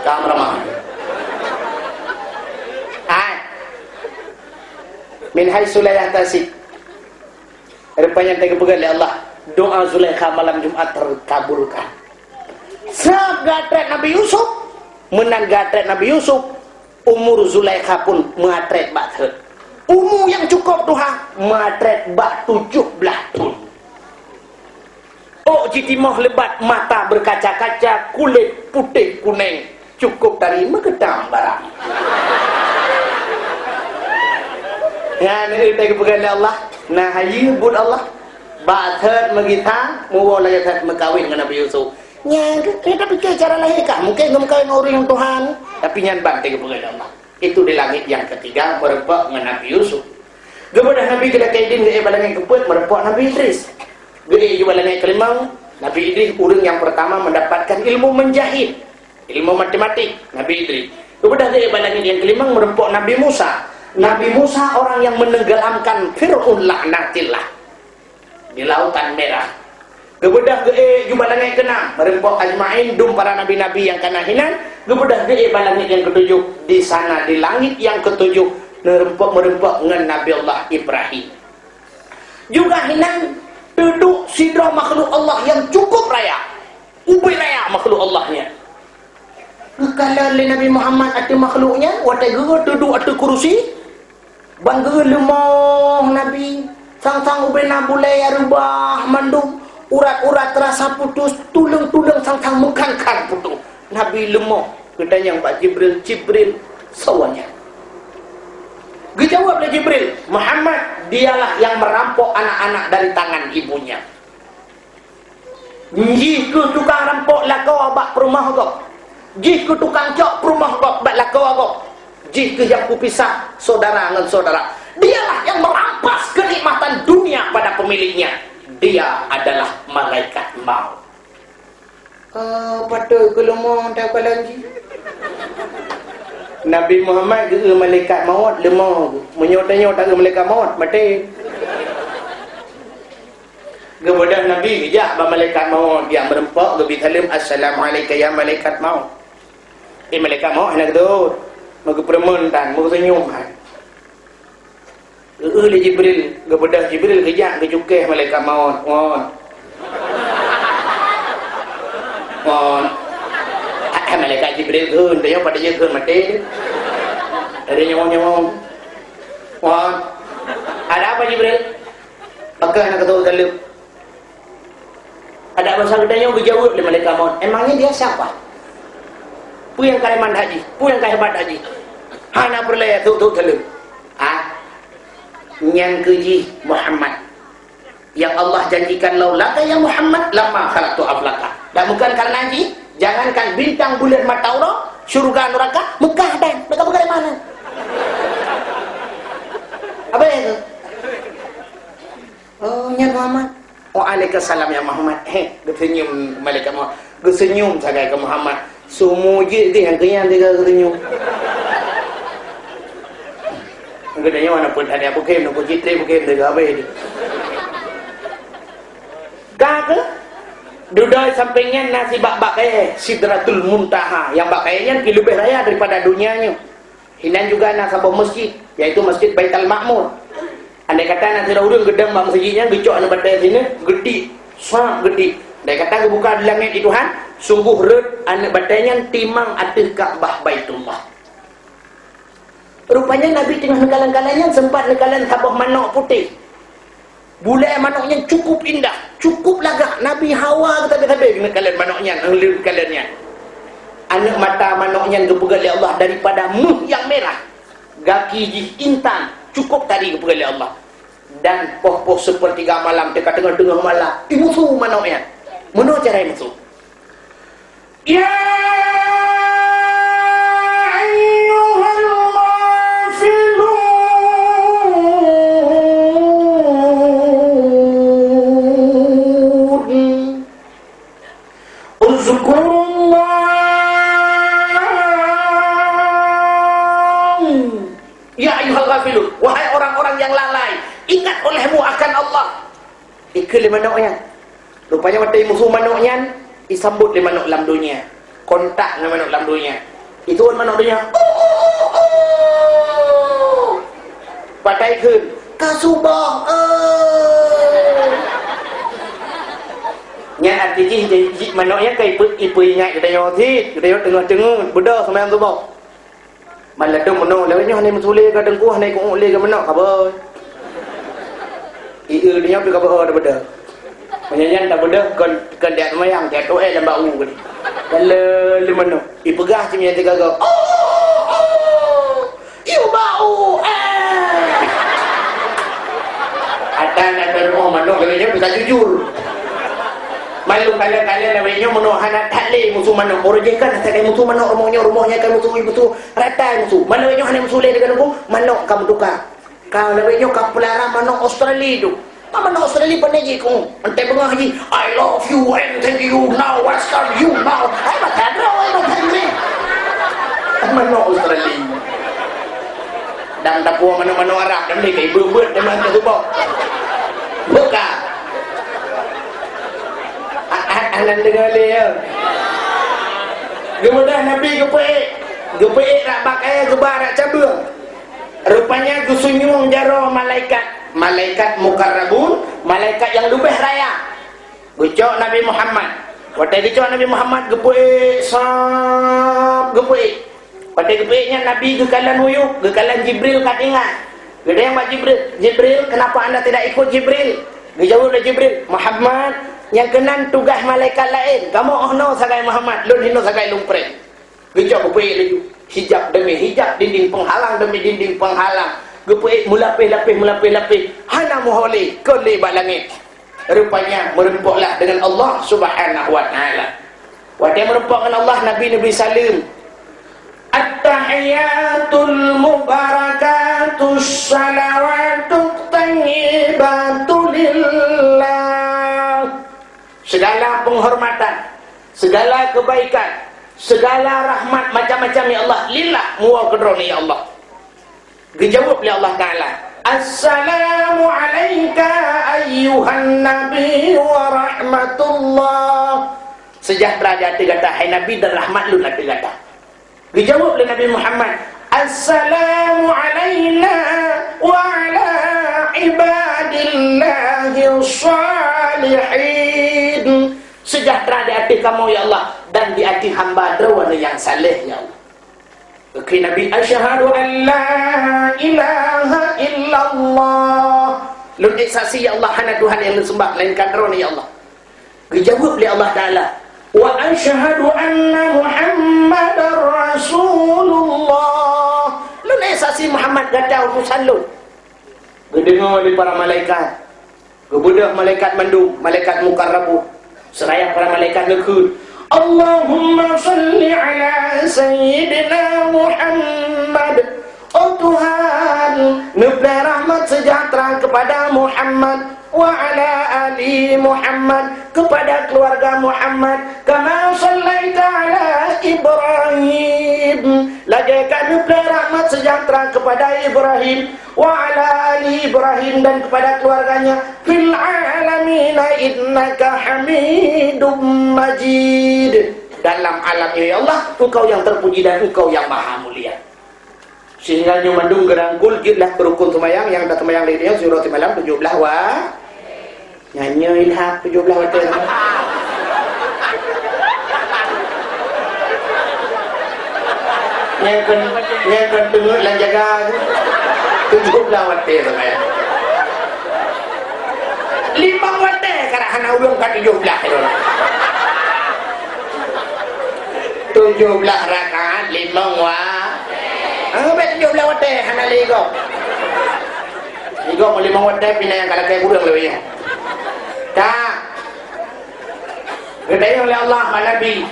kameraman min hai Zulaikha tasik rupanya terkabulkan oleh Allah doa Zulaikha malam Jumat terkabulkan. Saat gatret Nabi Yusuf menang gatret Nabi Yusuf, umur Zulaikha pun mengatret bathet. Umur yang cukup tuha matret bak 17 tahun. Oh jitimah lebat, mata berkaca-kaca, kulit putih kuning, cukup dari Megedang barang. Ya ini kita kepegang Allah. Nah haji bud Allah. Bathet megita, mau lagi tet mekawin dengan Nabi Yusuf. Nya kita pikir cara lahir kah? Mungkin ngomongin orang yang Tuhan, tapi nyan bang kita kepegang Allah. Itu di langit yang ketiga merepok dengan Nabi Yusuf. Kemudian Nabi kita kaidin ke balangan keput merepok Nabi Idris. Gede juga langit kelima Nabi Idris urang yang pertama mendapatkan ilmu menjahit, ilmu matematik Nabi Idris. Kemudian dia balangit yang kelima merempok Nabi Musa. Nabi Musa orang yang menenggelamkan Fir'aun laknatillah di lautan merah. Kemudian dia balangit keenam merempok ajmain dum para nabi-nabi yang kanahinan. Kemudian dia balangit yang ketujuh di sana di langit yang ketujuh merempok dengan Nabi Allah Ibrahim. Juga hinan duduk sidra makhluk Allah yang cukup raya, ubi raya makhluk Allahnya. Kalau Nabi Muhammad ada makhluknya, watai gera duduk atas kursi, bangga lemah Nabi, sang-sang ubi nabulai rubah mandum, urat-urat terasa putus, tulang-tulang sang-sang mengkangkang putus. Nabi lemah, katanya Pak Jibril sawanya. Dijawab oleh Jibril, Muhammad dialah yang merampok anak-anak dari tangan ibunya. Jika tukang rampok lah kau abak perumah kau, jika tukang cok perumah kau abak lah kau kau, jika yang kupisah saudara dengan saudara, dialah yang merampas kenikmatan dunia pada pemiliknya. Dia adalah malaikat maut. Pada kelemah tak lagi. Nabi Muhammad ke malaikat maut lemah, menyotanya tak ke malaikat maut mati. Kemudian Nabi kejap malaikat maut yang merempak lebih salim, assalamualaikum ya malaikat maut. Malaikat maut nak tu mau permentan mau senyum. Oleh Jibril, kemudian Jibril kejap ke cukai malaikat maut. Malaikat Jibril kun, dia pada dia kun mati. Ada nyawang. Wah, ada apa Jibril? Apakah nak tahu dalam? Ada apa sahaja yang berjawab oleh malaikat maut. Emangnya dia siapa? Pu yang kaiman haji, pu yang kaibat haji. Hana perlaya tu dalam. Yang keji Muhammad. Yang Allah janjikan laulaka ya Muhammad lama khalaqtu aflaka. Dan bukan karena haji. Jangankan bintang bulan mata Allah, syurga neraka, Mekah dan mereka bukan dari mana? Apa itu? Oh, ya Muhammad. Waalaikumsalam ya Muhammad. Kesenyum malaikat Muhammad. Kesenyum sagai ke Muhammad. Semua je dia yang kenyang dia kesenyum. Kedanya mana pun ada bukan nak citra bukan dia apa ini. Kata duduk sampingnya nasi bak-bak Sidratul Muntaha yang bakainya lebih raya daripada dunianya. Hinan juga nak sebuah masjid, yaitu Masjid Baitul Ma'mur. Andai kata nasi urang gedang masjidnya gecok anu batai sini gede, sangat gede. Andai kata buka di langit Tuhan, sungguh red anak batainya timang atas Ka'bah Baitullah. Rupanya Nabi tengah nekalan-kalannya sempat nekalan sabah manok putih. Bulai manoknya cukup indah, cukup lagak. Nabi Hawa kata habis kalian manoknya, kaliannya. Anak mata manoknya kepegal oleh Allah daripada muh yang merah. Gaki jih intan, cukup tadi kepegal oleh Allah. Dan poh-poh sepertiga malam dekat tengah-tengah malam. Musuh manoknya. Mana cara musuh? Ya wahai orang-orang yang lalai, ingat olehmu akan Allah. Ikut lima manuknya. Rupanya mati musuh manuknya disambut lima manuk dalam dunia. Kontak dengan manuk dalam dunia. Itu manuk dunia. Pakai kun. Kasubah. Nya arti ji manuknya kai ipu ingat kita yothi, kita yot tengah-tengah beda sama yang tu bau. Maladong meno lewatnya hanai musule ka dengku hanai ku le ka meno kabar. Dia pergi kabar ada beda. Menyanyian tak beda kan dia mayang dia tu dalam bau kan. Dalam meno. Ipegah cimnya tiga go. Iu bau. Ada rumah meno lewatnya bisa jujur. Malu kalian lewatnya meno hanat takle musuh meno orjekan tak musuh meno rumahnya kan musuh ibu tu rata musuh mana lewatnya hanat musuh le dengan aku meno kamu tukar kau lewatnya kau pelara meno Australia tu Mama nak Australia pandai je kau. Entai bengah je. I love you and thank you now. Welcome you now. Hai makan ni. Mana Australia. Dan dapur mana-mana Arab dan ni kayak berbet dan mana tu bau. Buka. Alan dengar dia. Kemudian Nabi gepe rak bakai gebar rak cabur. Rupanya gusunyung jaro malaikat mukarrabun, malaikat yang lebih raya. Gucok Nabi Muhammad. Waktu gucok Nabi Muhammad gepe sap gepe. Pada kebaiknya Nabi gekalan huyuk, gekalan Jibril kat ingat. Gede yang Jibril, kenapa anda tidak ikut Jibril? Dijawab oleh Jibril, Muhammad, yang kenan tugas malaikat lain. Kamu no sagai Muhammad, lun hino sagai lumpre. Gejak kebaik lagi. Hijab demi hijab, dinding penghalang demi dinding penghalang. Kebaik mulapih. Hana muholi, kole bak langit. Rupanya merempuklah dengan Allah Subhanahu wa taala. Waktu merempuk dengan Allah, Nabi salim. At-tahiyatul mubarakatus salawatut tayyibatul lillah. Segala penghormatan, segala kebaikan, segala rahmat macam-macam ya Allah lillah muwa kedroni ya Allah. Dijawab oleh Allah Ta'ala, Assalamu alayka ayyuhan nabi wa rahmatullah. Sejahtera di hati kata, hai Nabi dan rahmat lu hati kata. Dijawab oleh Nabi Muhammad, Assalamu alayna wa ala ibadillahi salihin. Sejahtera di hati kamu ya Allah dan di hati hamba derwana yang saleh ya Allah. Oke Nabi, asyhadu an la ilaha illallah. Lu saksi ya Allah hana Tuhan yang disembah melainkan derwana ya Allah. Dijawab oleh Allah Ta'ala, wa asyhadu anna Muhammadar Rasulullah. Lu saksi Muhammad kata utusan lu. Gedengar oleh para malaikat. Kebudak malaikat mandum, malaikat mukarrabu. Seraya para malaikat nekut. Allahumma salli ala Sayyidina Muhammad. Oh Tuhan, nublah rahmat sejahtera kepada Muhammad wa ala ali Muhammad, kepada keluarga Muhammad, kama sallaita ala Ibrahim. Lagi kami nublah rahmat sejahtera kepada Ibrahim wa ala ali Ibrahim dan kepada keluarganya fil alamin innaka Hamidum Majid. Dalam alam ini ya Allah, Engkau yang terpuji dan Engkau yang maha mulia. Sehingga nyumandung gerangkul gitlah kerukun semayang yang dah semayang di dia surat malam 17 wa nyanyi ilhaq 17 wa nyangkan tengok dan jaga 17 wa semayang 5 wa karena hana ulung kat 17 rakaat 5 wa bet 17 watt hana ligo. Ligo mo 5 watt pinay ang kalagay kurang laway. Ta. Gedayong oleh Allah Nabi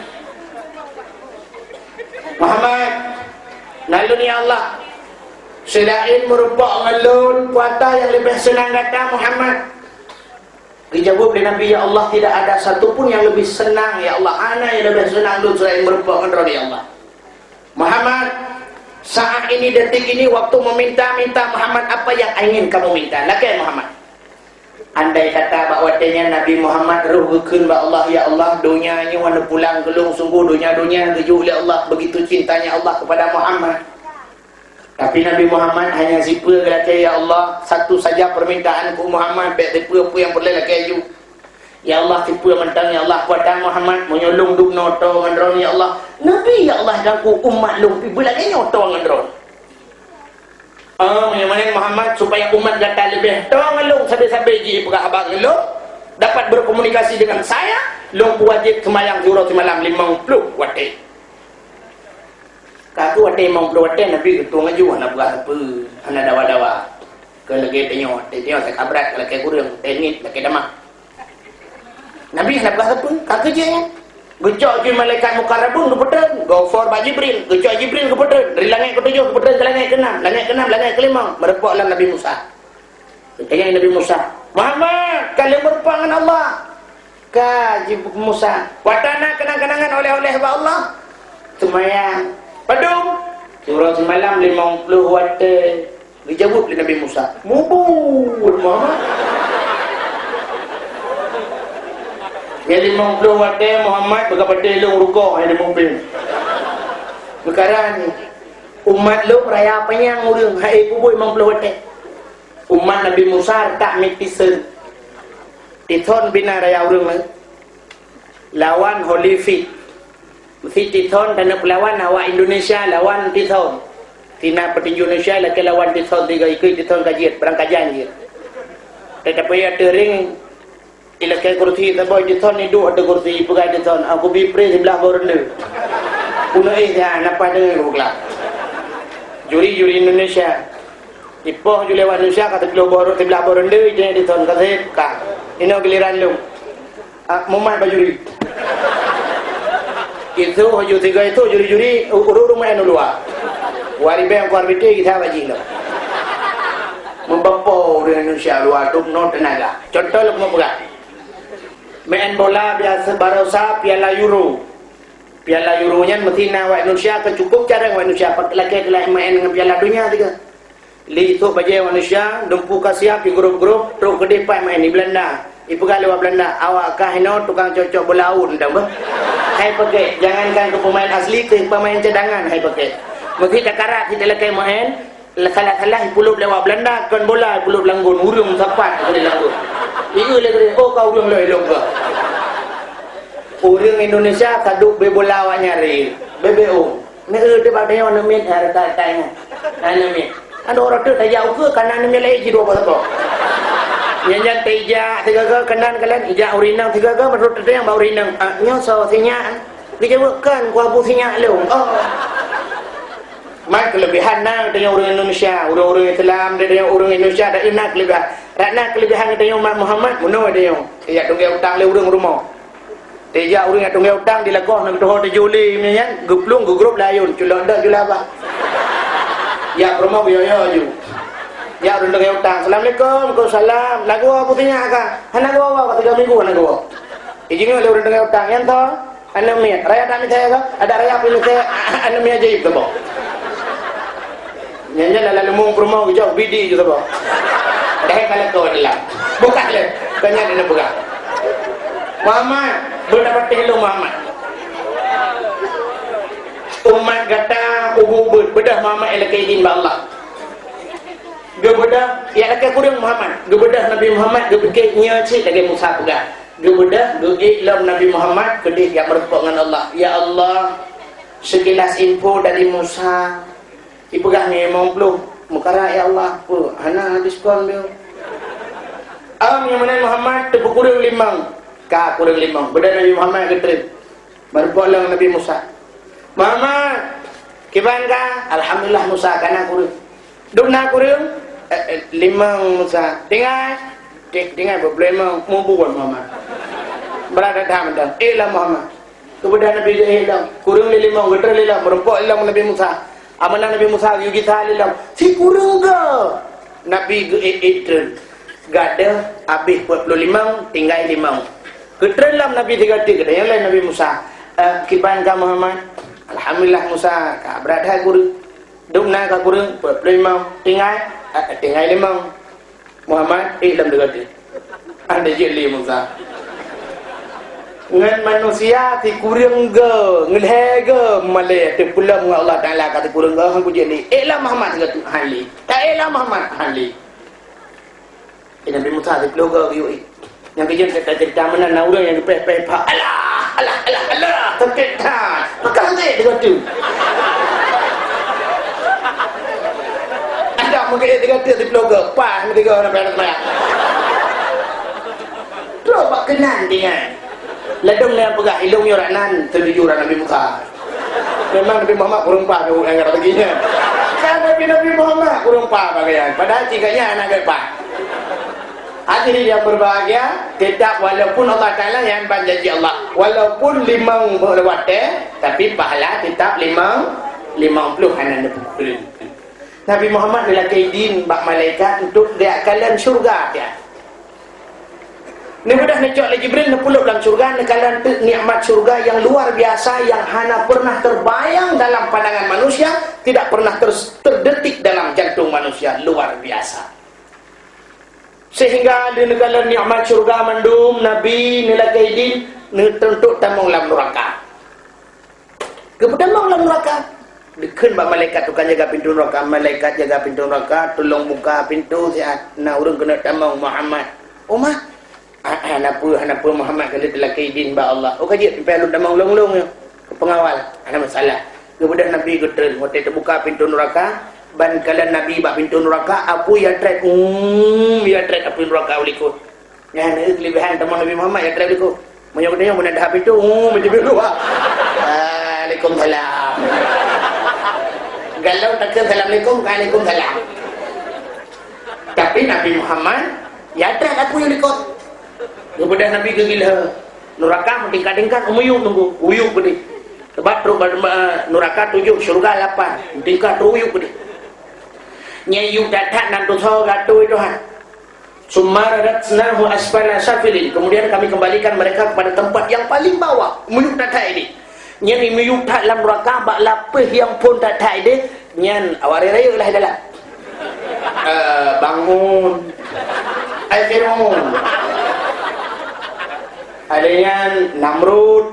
Muhammad nalun ya Allah. Selain merubah ngalun puasa yang lebih senang kata Muhammad. Dijawab oleh Nabi, ya Allah tidak ada satupun yang lebih senang ya Allah. Ana yang lebih senang dulu selain merubah ngalun ya Allah. Muhammad, saat ini, detik ini, waktu meminta Muhammad apa yang ingin kamu minta. Lagi Muhammad. Andai kata bakwatanya Nabi Muhammad ruhukun ba Allah, ya Allah dunianya wana pulang gelung sungguh dunia keju oleh Allah, begitu cintanya Allah kepada Muhammad. Tapi Nabi Muhammad hanya sipa kata, ya Allah satu saja permintaanku Muhammad, baik tipu apa yang boleh lagi aju. Ya Allah tipu mentang ya Allah kuatan Muhammad menyolong duk noto ngandron ya Allah. Nabi ya Allah ganggu umat lu pi lagi nyoto ngandron. Menyamanin Muhammad supaya umat kata lebih tolong lu sampai-sampai ji pegah abang lu dapat berkomunikasi dengan saya, lu wajib semayang zuhur malam 50 watt. Kaku watt 50 watt Nabi ketua ngaju anak buat apa? Anak dawa-dawa. Ke lagi tengok saya kabrat kalau kayak kurang tenit lagi damah. Nabi nak bahas pun kaki je ya. Gecok je malaikat mukarrabun kepedan, go for ba Jibril, gecok Jibril kepedan, dari langit ke-7 kepedan ke langit ke-6, langit ke-6, langit ke-5, merepoklah Nabi Musa. Tanya Nabi Musa, Muhammad, kalian berperang dengan Allah. Kaji Musa, watana kenang-kenangan oleh-oleh kepada Allah. Semayang, padum. Surah semalam 50 watt. Dijawab oleh Nabi Musa. Mubur Muhammad. Yang 50 watt Muhammad berkata elong rukuk yang dimumpen. Perkara ni umat lu raya penyang urang hai kubur 50 watt. Umat Nabi Musa tak mitisen. Tithon bina raya urang lawan Holyfield. Mesti Tithon dan pelawan awak Indonesia lawan Tithon. Tina petinju Indonesia laki lawan Tithon 3 ikut Tithon kajian perang kajian je. Tetapi ada ring ilakai kursi taboy Tithon ni duk ada kursi pegai Tithon aku bipre sebelah borne. Punai dia napa dengan rukla. Juri Indonesia. Ipoh juli Indonesia kata kilo borong sebelah borne dia Tithon kata ka. Ini giliran lu. Mumat bajuri. Itu haju 3 itu juri-juri urut main luar. Wari bang kuar bete kita baji lo. Membapo di Indonesia luar tu no tenaga. Contoh lu mau pegang. Main bola biasa barosa Piala Euro. Piala Euronya mesti nak Indonesia kecukup cara Indonesia laki main dengan Piala Dunia tiga. Li itu baje Indonesia dumpu kasiap di grup-grup terus ke depan main di Belanda. Ibu kalau Belanda awak kah ino tukang cocok bola un dah bah. Hai pakai jangankan ke pemain asli ke pemain cadangan hai pakai. Mesti cakarat kita lekai main salah-salah puluh lewat Belanda kan bola puluh langgun urung sapat boleh langgun. Iu lagi oh kau urung elok ke. Urang Indonesia kaduk be bola awak nyari. BBO. Ne de ba de on min har ta tai anamin. Ada orang tu tak jauh ke kanan ni lagi dua apa. Yang teja tiga ke kanan kalian ija urinang tiga ke menurut tu yang bau urinang. Nyo so sinya. Dijawabkan ku abu sinya lu. Oh. Mak kelebihan nang dengan orang Indonesia, orang-orang Islam dengan orang Indonesia ada inak kelebihan. Rakna kelebihan dengan umat Muhammad muno dia. Ya tunggu utang le urang rumah. Teja urang yang tunggu utang dilakoh nak doh de juli ni kan. Guplung grup layun culon dak jula apa. Ya rumah yo ju. Ya urang tunggu utang. Assalamualaikum. Waalaikumsalam. Lagu apa tanya ka? Hana gua apa 3 minggu hana gua. Ijingo le urang tunggu utang yang to. Anu miat. Raya tak saya ka? Ada raya pilih saya anu miat ajaib tu boh. Nyanyi lalu mung promo jauh bidi juga boh. Dah kalau kau dalam. Buka le. Kanya dia buka. Muhammad, berdapat hello Muhammad. Umat kata ubud bedah Muhammad elakaidin ba Allah. Gebedah ya lakai kurang Muhammad. Gebedah Nabi Muhammad gebeke nya cik lagi Musa pegang. Gebedah geiklam Nabi Muhammad kedih yang berpok dengan Allah. Ya Allah, sekilas info dari Musa. Ipegang ni 50 mukara ya Allah. Oh, hana diskon dia. Yang mana Muhammad tepuk kurang 5. Ka kurang 5. Beda Nabi Muhammad ketrip. Berpok dengan Nabi Musa. Muhammad, kiban ka? Alhamdulillah Musa kana kurang. Dukna kurang 5 Musa. Tinggal problema membuat Muhammad. Berada dalam dah. Ilah Muhammad. Kemudian Nabi ilah kurang 5 geter ilah berpok ilah Nabi Musa. Amanah Nabi Musa yugi talilam. Si kurang ke? Nabi geitren. Gada habis 45 tinggal 5. Ketrelam Nabi 3 yang lain Nabi Musa. Kiban ka Muhammad. Alhamdulillah Musa ka berada kurang. Dukna ka kurang 45 tinggal 5. Muhammad dalam dekat. Anda jeli Musa. Ngan manusia ti kurang ke ngelhe ke malay te pulang dengan Allah Taala kata kurang ke hang jeli. Elah Muhammad kata hali. Tak elah Muhammad hali. Nabi Musa ti pulang ke yui. Yang kejen kata cerita mana na urang yang peh-peh Allah terketan. Maka hang dekat tu. Anda mungkin dekat ti pulang ke pas mesti ke orang pada terus bak kenan dengan ladung yang pegah ilung yoranan terjuran Nabi Musa. Memang Nabi Muhammad kurang pa ke orang kata begini. Kan Nabi Muhammad kurang pa bagian. Padahal cikanya anak gepak. Hadirin yang berbahagia, tetap walaupun Allah Taala yang janji Allah, walaupun 5 lewat tapi pahala tetap 50 anak pukul. Nabi Muhammad adalah kaidin bak malaikat untuk dia kalian syurga dia. Ni mudah ni cok Jibril ni puluk dalam syurga, ni kalian nikmat syurga yang luar biasa, yang hana pernah terbayang dalam pandangan manusia, tidak pernah terdetik dalam jantung manusia, luar biasa. Sehingga di negara nikmat syurga mandum Nabi nilai kaidin ni tentu tamang dalam neraka. Kemudian dalam neraka dikeun ba malaikat tukang jaga pintu neraka, malaikat jaga pintu neraka, tolong buka pintu siat na urang kena tamang Muhammad. Umah Kenapa Muhammad kali telah kaidin ba Allah. Oh kaji sampai lu damang long-long pengawal. Ada masalah. Kemudian Nabi getrel, waktu terbuka pintu neraka, ban kalian Nabi ba pintu neraka, apa ya trek ya trek pintu neraka uliku. Ya ni kelebihan teman Nabi Muhammad ya trek uliku. Menyoknya mun dah pintu macam biru. Waalaikumsalam. Galau takkan assalamualaikum, waalaikumsalam. Tapi Nabi Muhammad ya trek aku yang ikut. Kemudian Nabi gila neraka tingkat-tingkat umuyuk tunggu uyuk gede tebat neraka 7 syurga 8 tingkat uyuk gede nyayuk datat nan dosa gatu itu han sumaradatnahu asfala safilin. Kemudian kami kembalikan mereka kepada tempat yang paling bawah umuyuk datat ini nyen umuyuk tak dalam neraka bak lapeh yang pun datat ini nyen awari raya lah dalam bangun ai Fir'aun. Adanya Namrud,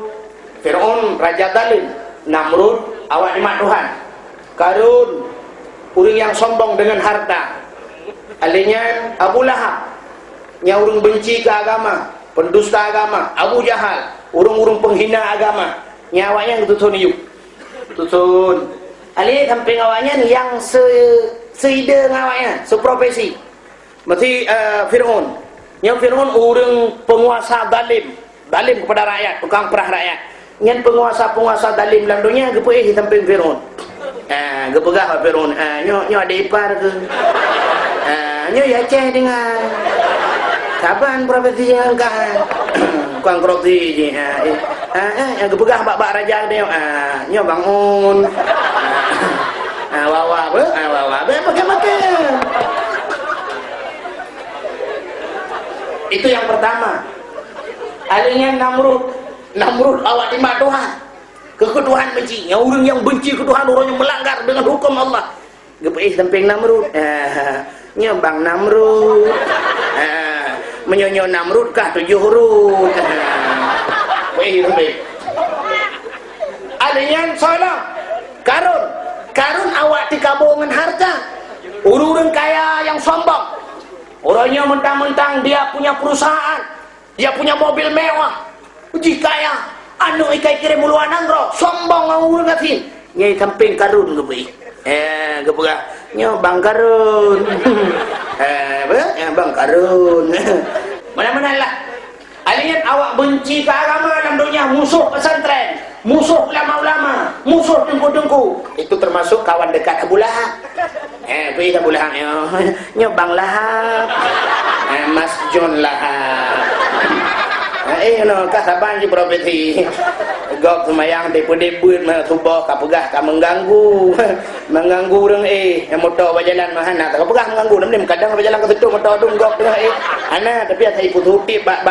Fir'aun, Raja Zalim. Namrud, awak nikmat Tuhan. Karun, orang yang sombong dengan harta. Adanya Abu Lahab, yang orang benci ke agama, pendusta agama. Abu Jahal, orang-orang penghina agama. Nyawanya tutun yuk. Tutun. Ali samping awaknya yang seide ngawaknya, seprofesi. Mesti Fir'aun. Yang Fir'aun orang penguasa zalim. Zalim kepada rakyat, tukang perah rakyat. Yang penguasa-penguasa zalim dalam dunia gepuih samping Fir'aun. Gepegah Fir'aun. Nyo ada ipar ke? Nyo ya ceh dengan kapan profesi yang kan? Kuang korupsi je. Yang gepegah bak-bak raja dia. Nyo bangun. Wawa apa? Wawa apa? Makan-makan. Itu yang pertama. Adanya Namrud awak nikmat Tuhan. Ketuhan benci. Yang orang yang benci ketuhan, orang yang melanggar dengan hukum Allah. Gepeih samping Namrud. Nya bang Namrud. Menyonyo Namrud kah 7 huruf. Adanya Solong. Karun awak dikabungan harta. Orang-orang kaya yang sombong. Orangnya mentang-mentang dia punya perusahaan, dia punya mobil mewah, jika ya anu ikai kirim muluan angro, sombong ngawur ngatin. Nyai samping Karun gebeih. Gebega nyo Bang Karun. Bang Karun. Mana-mana lah. Alian awak benci ke agama dalam dunia, musuh pesantren, musuh ulama-ulama, musuh dengku-dengku. Itu termasuk kawan dekat Abu Lahab. Pergi Abu Lahab nyo Bang Lahab. Mas John Lahab. No kasaban je profesi. Gok semayang deput-deput tubuh kapegah ka mengganggu. Mengganggu orang yang motor berjalan mahana tak kapegah mengganggu nam kadang berjalan ke situ motor dum gok tengah ana tapi saya ikut hutip bak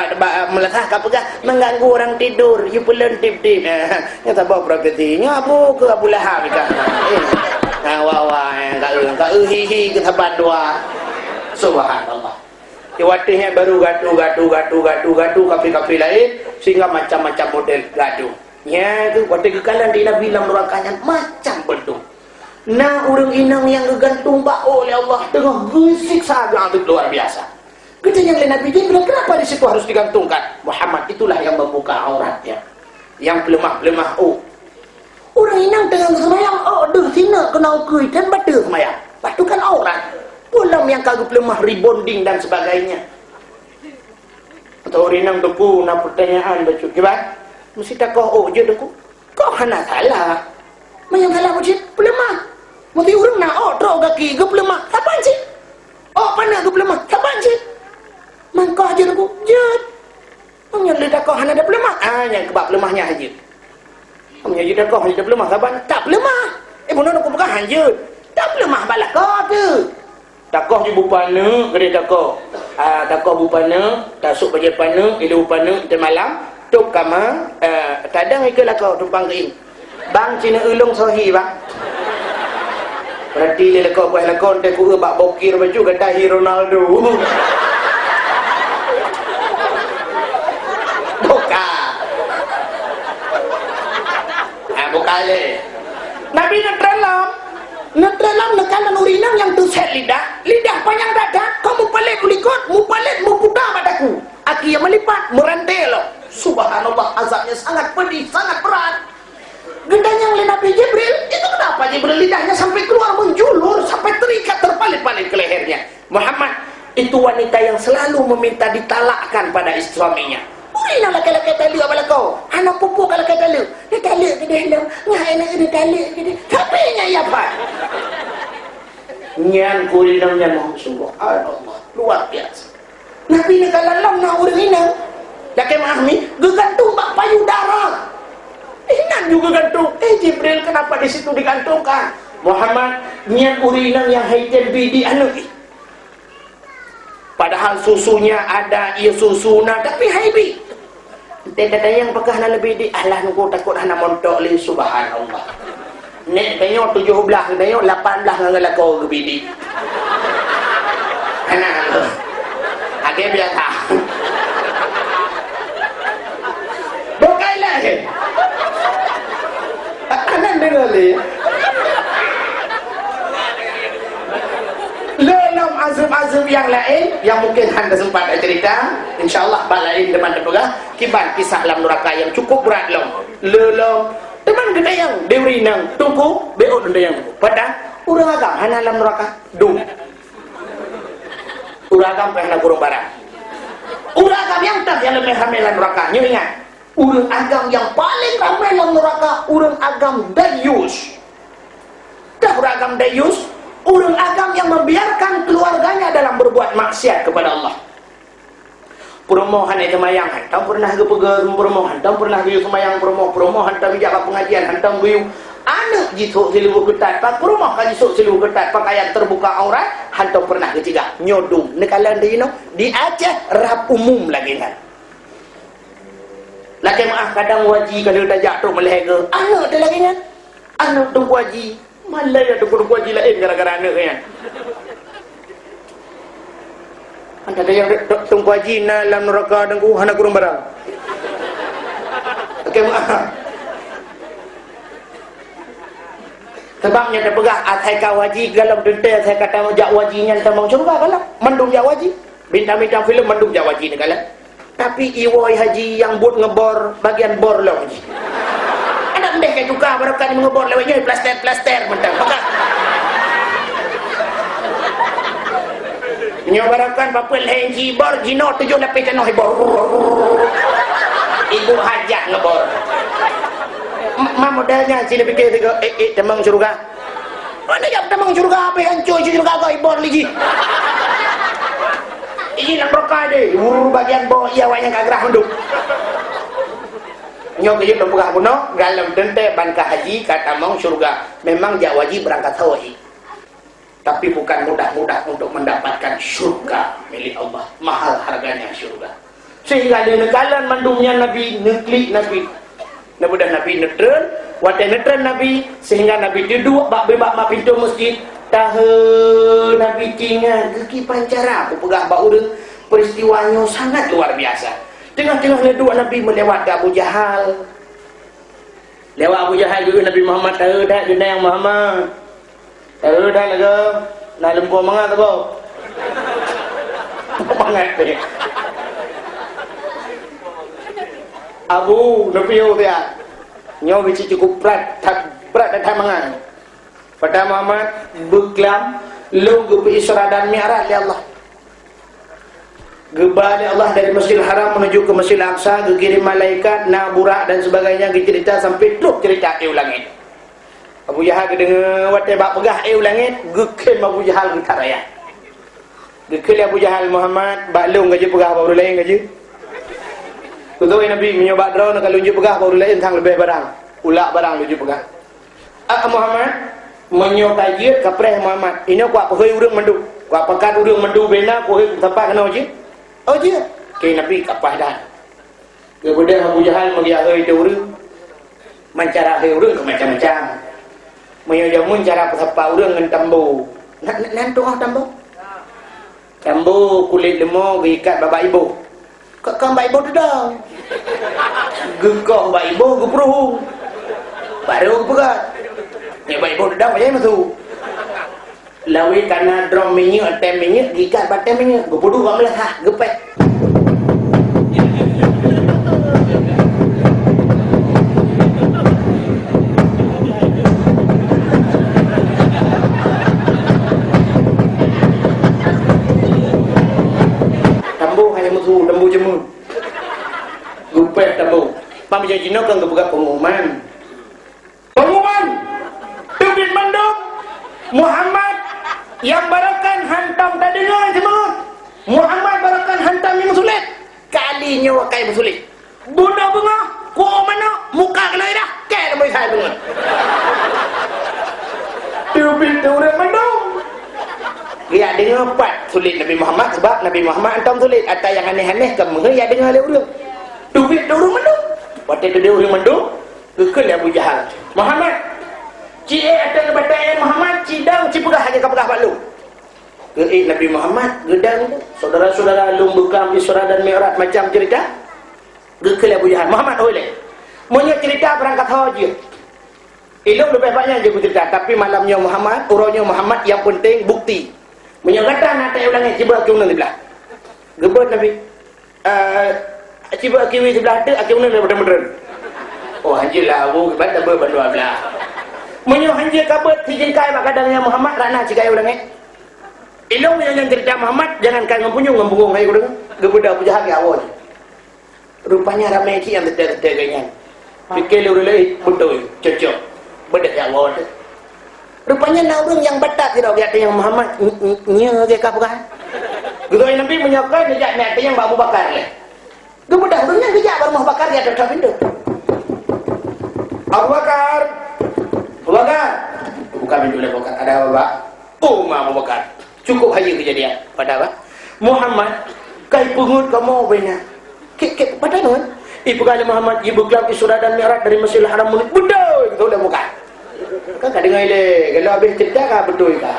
melasah kapegah mengganggu orang tidur. You pelan tip-tip. Nya tabah profesi. Nya abu ke Abu Lahab ka. Ka hihi ke saban dua. Subhanallah. Watihnya baru gaduh kapi-kapi lain sehingga macam-macam model gaduh. Ya tu waktu kekalan dia bilang nerakanya macam bentuk. Nah orang inang yang gegantung bak oleh Allah tengah gesik saga itu luar biasa. Katanya oleh Nabi dia bilang kenapa di situ harus digantungkan? Muhammad itulah yang membuka auratnya. Yang pelemah-pelemah orang inang tengah semayang sina kena ukui dan batu semayang. Batu kan aurat. Pulang yang kagak lemah rebonding dan sebagainya. Atau orang yang deku nak pertanyaan baca kibat mesti tak kau je deku. Kau hana salah. Macam salah macam pelemah. Mesti orang nak drop kaki ke pelemah. Siapa sih? Mana ke pelemah? Siapa sih? Mangkau aja deku. Jut. Yang lidah kau hana ada pelemah. Yang kebab pelemahnya aja. Yang lidah kau hana ada pelemah. Siapa? Tak pelemah. Mana aku pegang hanya. Tak pelemah balak kau tu. Takoh je bupana, kedai takoh. takau bupana tasuk baje pana ilu bupana te malam tuk kama tadang ikelah kau tumpang keing bang cina ulung sohi bang berarti le kau buat lakon te ku bak bokir baju kata Ronaldo buka buka le Nabi Netrelam nekalan urinang yang terset lidah panjang dada kamu pelit kulikot mu pelit mu putar padaku aki yang melipat merantai lo subhanallah azabnya sangat pedih sangat berat gendanya oleh Nabi Jibril itu kenapa Jibril lidahnya sampai keluar menjulur sampai terikat terpalit-palit ke lehernya Muhammad itu wanita yang selalu meminta ditalakkan pada suaminya urina laki-laki tali apa kau anak pupuk kalau kata lu dia tali ke dia hilang ngai nak dia tali ke dia tapi nya ya pak nyan kurinang nyan subhanallah luar biasa Nabi ni kalau lam nak urina laki mahmi gegantung bak payudara inan juga gantung Jibril kenapa di situ digantungkan Muhammad nyan urinang yang haiten bidi anu padahal susunya ada ia susuna tapi haibi tidak yang pekah na lebih di alah nuku takut hana montok li subhanallah nek tanya 17 tanya 18 ngala kau ke bidi ana age biasa bokailah ana dengar li lelam azab-azab yang lain yang mungkin anda sempat cerita insyaallah balain depan depegah kiban kisah alam neraka yang cukup berat lelam teman gede yang deurinang tungku beot yang pada urang agam hana alam neraka dung urang agam pernah kurung barang urang agam yang tak yang lebih ramai alam neraka nyu ingat urang agam yang paling ramai alam neraka urang agam dayus dah urang agam dayus urang agam yang membiarkan keluarganya dalam berbuat maksiat kepada Allah. Perumohan itu mayang hantam pernah ke pegang perumohan hantam pernah ke semayang perumohan hantam jaga pengajian hantam guyu anak jitu silu ketat pak perumah kan jitu silu ketat pakaian terbuka aurat hantam pernah ke tiga nyodung nekalan di di Aceh rap umum lagi kan. Lagi maaf kadang waji kalau dah jatuh melehega anak tu lagi kan anak tu waji malai ada kurang wajib lain gara-gara anak kan ada yang tunggu haji na dalam neraka dengku hana kurang barang okey maaf sebabnya dia pegah atai ka waji dalam detail saya kata jak wajinya tamang surga kalau mendung jak waji bintang-bintang filem mendung jak waji ni kalau tapi iwoi haji yang buat ngebor bagian bor lo haji ndek kayak juga barukan mengebor lewatnya plaster mentang maka nyobaran papel hengi bor jino 7 lapis tanah bor ibu hajat ngebor modalnya sini pikir tiga temang surga mana jap temang surga apa yang cuy surga kau bor lagi ini lang berkah deh bagian bawah iya wanya kagrah menduk nyok ke yuk pegah kuno galam dente bangka haji kata mau surga memang jak wajib berangkat haji tapi bukan mudah-mudah untuk mendapatkan surga milik Allah mahal harganya surga sehingga dia negalan mandumnya Nabi neklik Nabi dah Nabi netren watai netren Nabi sehingga Nabi duduk bak bebak mak pintu masjid tahu Nabi tinggal keki pancara aku pegah bak urang peristiwanya sangat luar biasa. Tengah-tengah dua Nabi melewat Abu Jahal. Lewat Abu Jahal juga Nabi Muhammad tahu dah jenis yang Muhammad. Tahu dah lagu. Nak lempu mangat tu. Mangat ni. Abu Nabi dia. Nyo bici cukup berat dan mangan. Pada Muhammad berkelam lu ke Isra dan Mi'raj ya Allah. Gebal Allah dari Masjidil Haram menuju ke Masjidil Aqsa, dikirim malaikat, nak burak dan sebagainya, cerita sampai terus cerita langit. Abu Jahal kedengar watai bak pegah langit, gekem Abu Jahal getar raya. Gekel Abu Jahal Muhammad, bak lung gaji pegah baru lain gaji. Tutup Nabi menyobat drone kalau lunjuk pegah baru lain tang lebih barang. Ulak barang lunjuk pegah. Muhammad menyotajir kapreh Muhammad. Ini kuat pehoi urang manduk. Wak pekat urang mendu bena ko tempat kena je. Oh je. Ke Nabi kapah dah. Kemudian Abu Jahal magi ahai tu urang. Mencara ahai urang macam-macam. Meyo jamun cara pesepak urang ngan tambu. Nan tu ah tambu. Tambu kulit lemah ikat bapa ibu. Kak bapa ibu tu dah. Gekok bapa ibu ke peruh. Baru pegat. Ni bapa ibu tu dah macam tu. Lawi kana drum minyak tem minyak gikat batem minyak gepudu kat belah ha gepek tambu hanya musuh tambu jemu gepek tambu pam janji no kan gebuka pengumuman tubit manduk Muhammad yang barakan hantam tak dengar semua. Muhammad barakan hantam yang sulit. Kalinya wakai bersulit. Bunda bunga, ku mana muka kena dah. Kai boleh saya bunga. Tubit orang mandung. Dia dengar empat sulit Nabi Muhammad sebab Nabi Muhammad hantam sulit. Atau yang aneh-aneh kamu ya dengar oleh orang. Tubit orang mandung. Waktu itu dia orang mandung. Kekal Abu Jahal. Muhammad Cik atas batai Muhammad cidang cipegah aja kapegah pak lu. Nabi Muhammad gedang tu. Saudara-saudara lum bekam Isra dan Mi'raj macam cerita. Gekal Abu Jahal. Muhammad oleh. Punya cerita berangkat haji. Ilmu lebih banyak je cerita, tapi malamnya Muhammad, urangnya Muhammad yang penting bukti. Punya kata nak tak ulangnya ciba kiunan sebelah. Gebet Nabi. Ciba kiwi sebelah tu kiunan betul-betul. Oh anjilah abu kebat tak berdua belah. Menyo hanje kabut si jengkai mak kadangnya Muhammad rana cikai ulang ilmu yang cerita Muhammad jangan kan ngempunyung ngembung hai urang gebuda Abu Jahal ya awal rupanya ramai ki yang teteh-tetehnya fikir lurulai betul cocok bedak ya awal rupanya na urang yang batat tidak biar yang Muhammad nya ke kapukan gitu Nabi menyokai dia nak yang Abu Bakar leh gebuda urangnya gejak baru Abu Bakar dia tetap pintu Abu Bakar buka pintu Abu Bakar. Ada apa, Pak? Oh, Abu Bakar. Cukup hanya kejadian. Pada apa? Muhammad, kai pungut kamu benar. Kek pada non? Ibu kali Muhammad ibu kelab Isra dan Mi'raj dari Masjidil Haram mulut. Betul, betul dah bukan. Kan tak dengar le. Kalau habis cerita kan betul kan.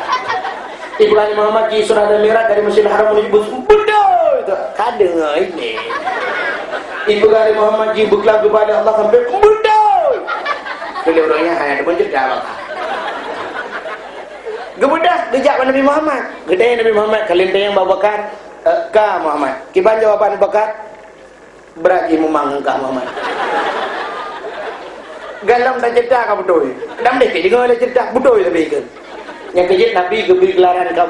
Ibu kali Muhammad Isra dan Mi'raj dari Masjidil Haram mulut. Betul. Kan dengar ini. Ibu kali Muhammad ibu kelab kepada Allah sampai betul. Kalau orangnya hanya ada pun cerita apa? Gebudah gejak Nabi Muhammad. Gedai Nabi Muhammad kalinte yang Abu Bakar ka Muhammad. Kiban jawapan Abu Bakar beragi memang ka Muhammad. Galam dah cerita ka betul. Dam deh dengar le cerita betul tapi ke. Yang kejut Nabi gebir gelaran ke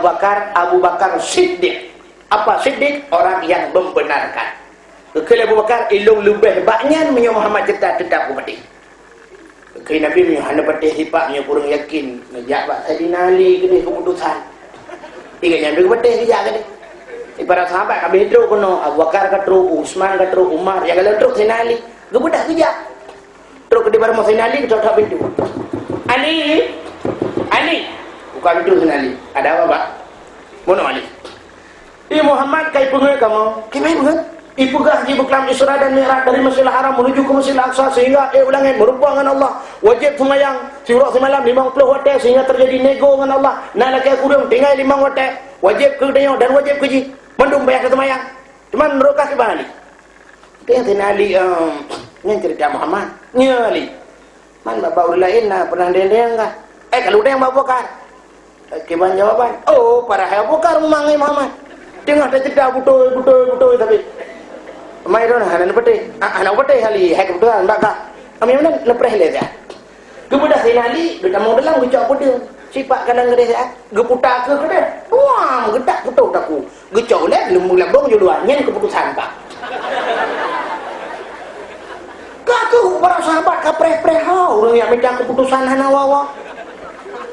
Abu Bakar Siddiq. Apa Siddiq? Orang yang membenarkan. Kalau Abu Bakar ilung lebih banyak menyuruh Muhammad cerita tetap mati. Kali Nabi punya hana patih sifat punya kurang yakin ngejak Pak Sayyidina Ali ke dia keputusan tiga nyampe ke patih kejak ke dia para sahabat habis itu kono Abu Bakar ke teruk Utsman ke teruk Umar yang kalau teruk Sayyidina Ali gebudak kejak teruk ke dia baru Sayyidina Ali ke cocok pintu Ali buka pintu Sayyidina Ali ada apa Pak? Mono Ali Muhammad kai pengen kamu kemai pengen Ipegah di beklam Isra dan Mi'raj dari Masjidil Haram menuju ke Masjidil Aqsa sehingga ulangan berhubung dengan Allah wajib semayang surah semalam 50 waktu sehingga terjadi nego dengan Allah nak laki kurang tinggal 5 waktu wajib ke dia dan wajib ke ji mendung bayar ke semayang cuman merokah ke Bali itu yang Sayyidina Ali yang cerita Muhammad nya Ali man bapak lain lah pernah dia enggak kalau dia yang Abu Bakar kiban jawaban oh para Abu Bakar memanggil Muhammad tengah dia cerita betul tapi mai ron hanan pete ana pete hali hek betul ndak ka ami mana lepreh le dia gebudah Sayyidina dak mau dalam gecok pede sipak kadang gede ya geputa ke gede wah gedak betul takku gecok le lembung jodoh nyen keputusan Pak kaku para sahabat ka preh-preh urang yang minta keputusan hana wawa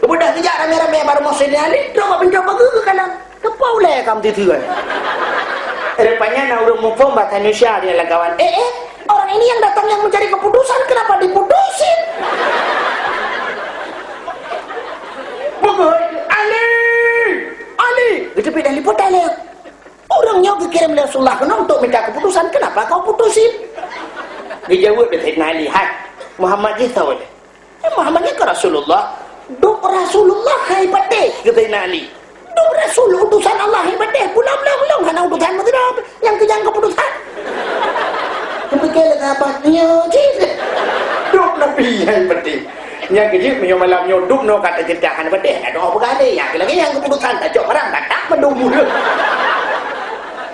gebudah kejak rame-rame baru mau Sayyidina coba pencoba ke kadang kepau le kam titu rupanya nak urung mufum bahasa Indonesia dia lah kawan orang ini yang datang yang mencari keputusan kenapa diputusin Ali gitu Rasulullah kena untuk minta keputusan, kenapa kau putusin? Dia jawab dia Sayyidina Ali, "Hai, Muhammad je tahu dia. Muhammad ke Rasulullah, duk Rasulullah hebat deh," kata Sayyidina Ali. "Duk Rasul utusan Allah hebat deh, belum hana utusan tidak yang kejang keputusan." Kepikir apa nya je. Duk Nabi hebat deh. Yang kejip punya malam nyoduk no kata ceritakan pedih ada apa kali yang lagi yang keputusan tak cok orang tak menunggu.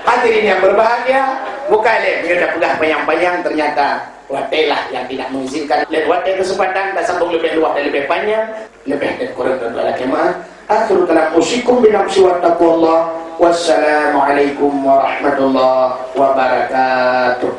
Hadirin yang berbahagia, bukan leh dia dah pegang panjang-panjang ternyata watelah yang tidak mengizinkan. Lihat watel kesempatan tak sambung lebih luas dan lebih panjang, lebih dan kurang dan adalah kemah. Akhir kalam usikum binafsi wa taqwallah. Wassalamualaikum warahmatullahi wabarakatuh.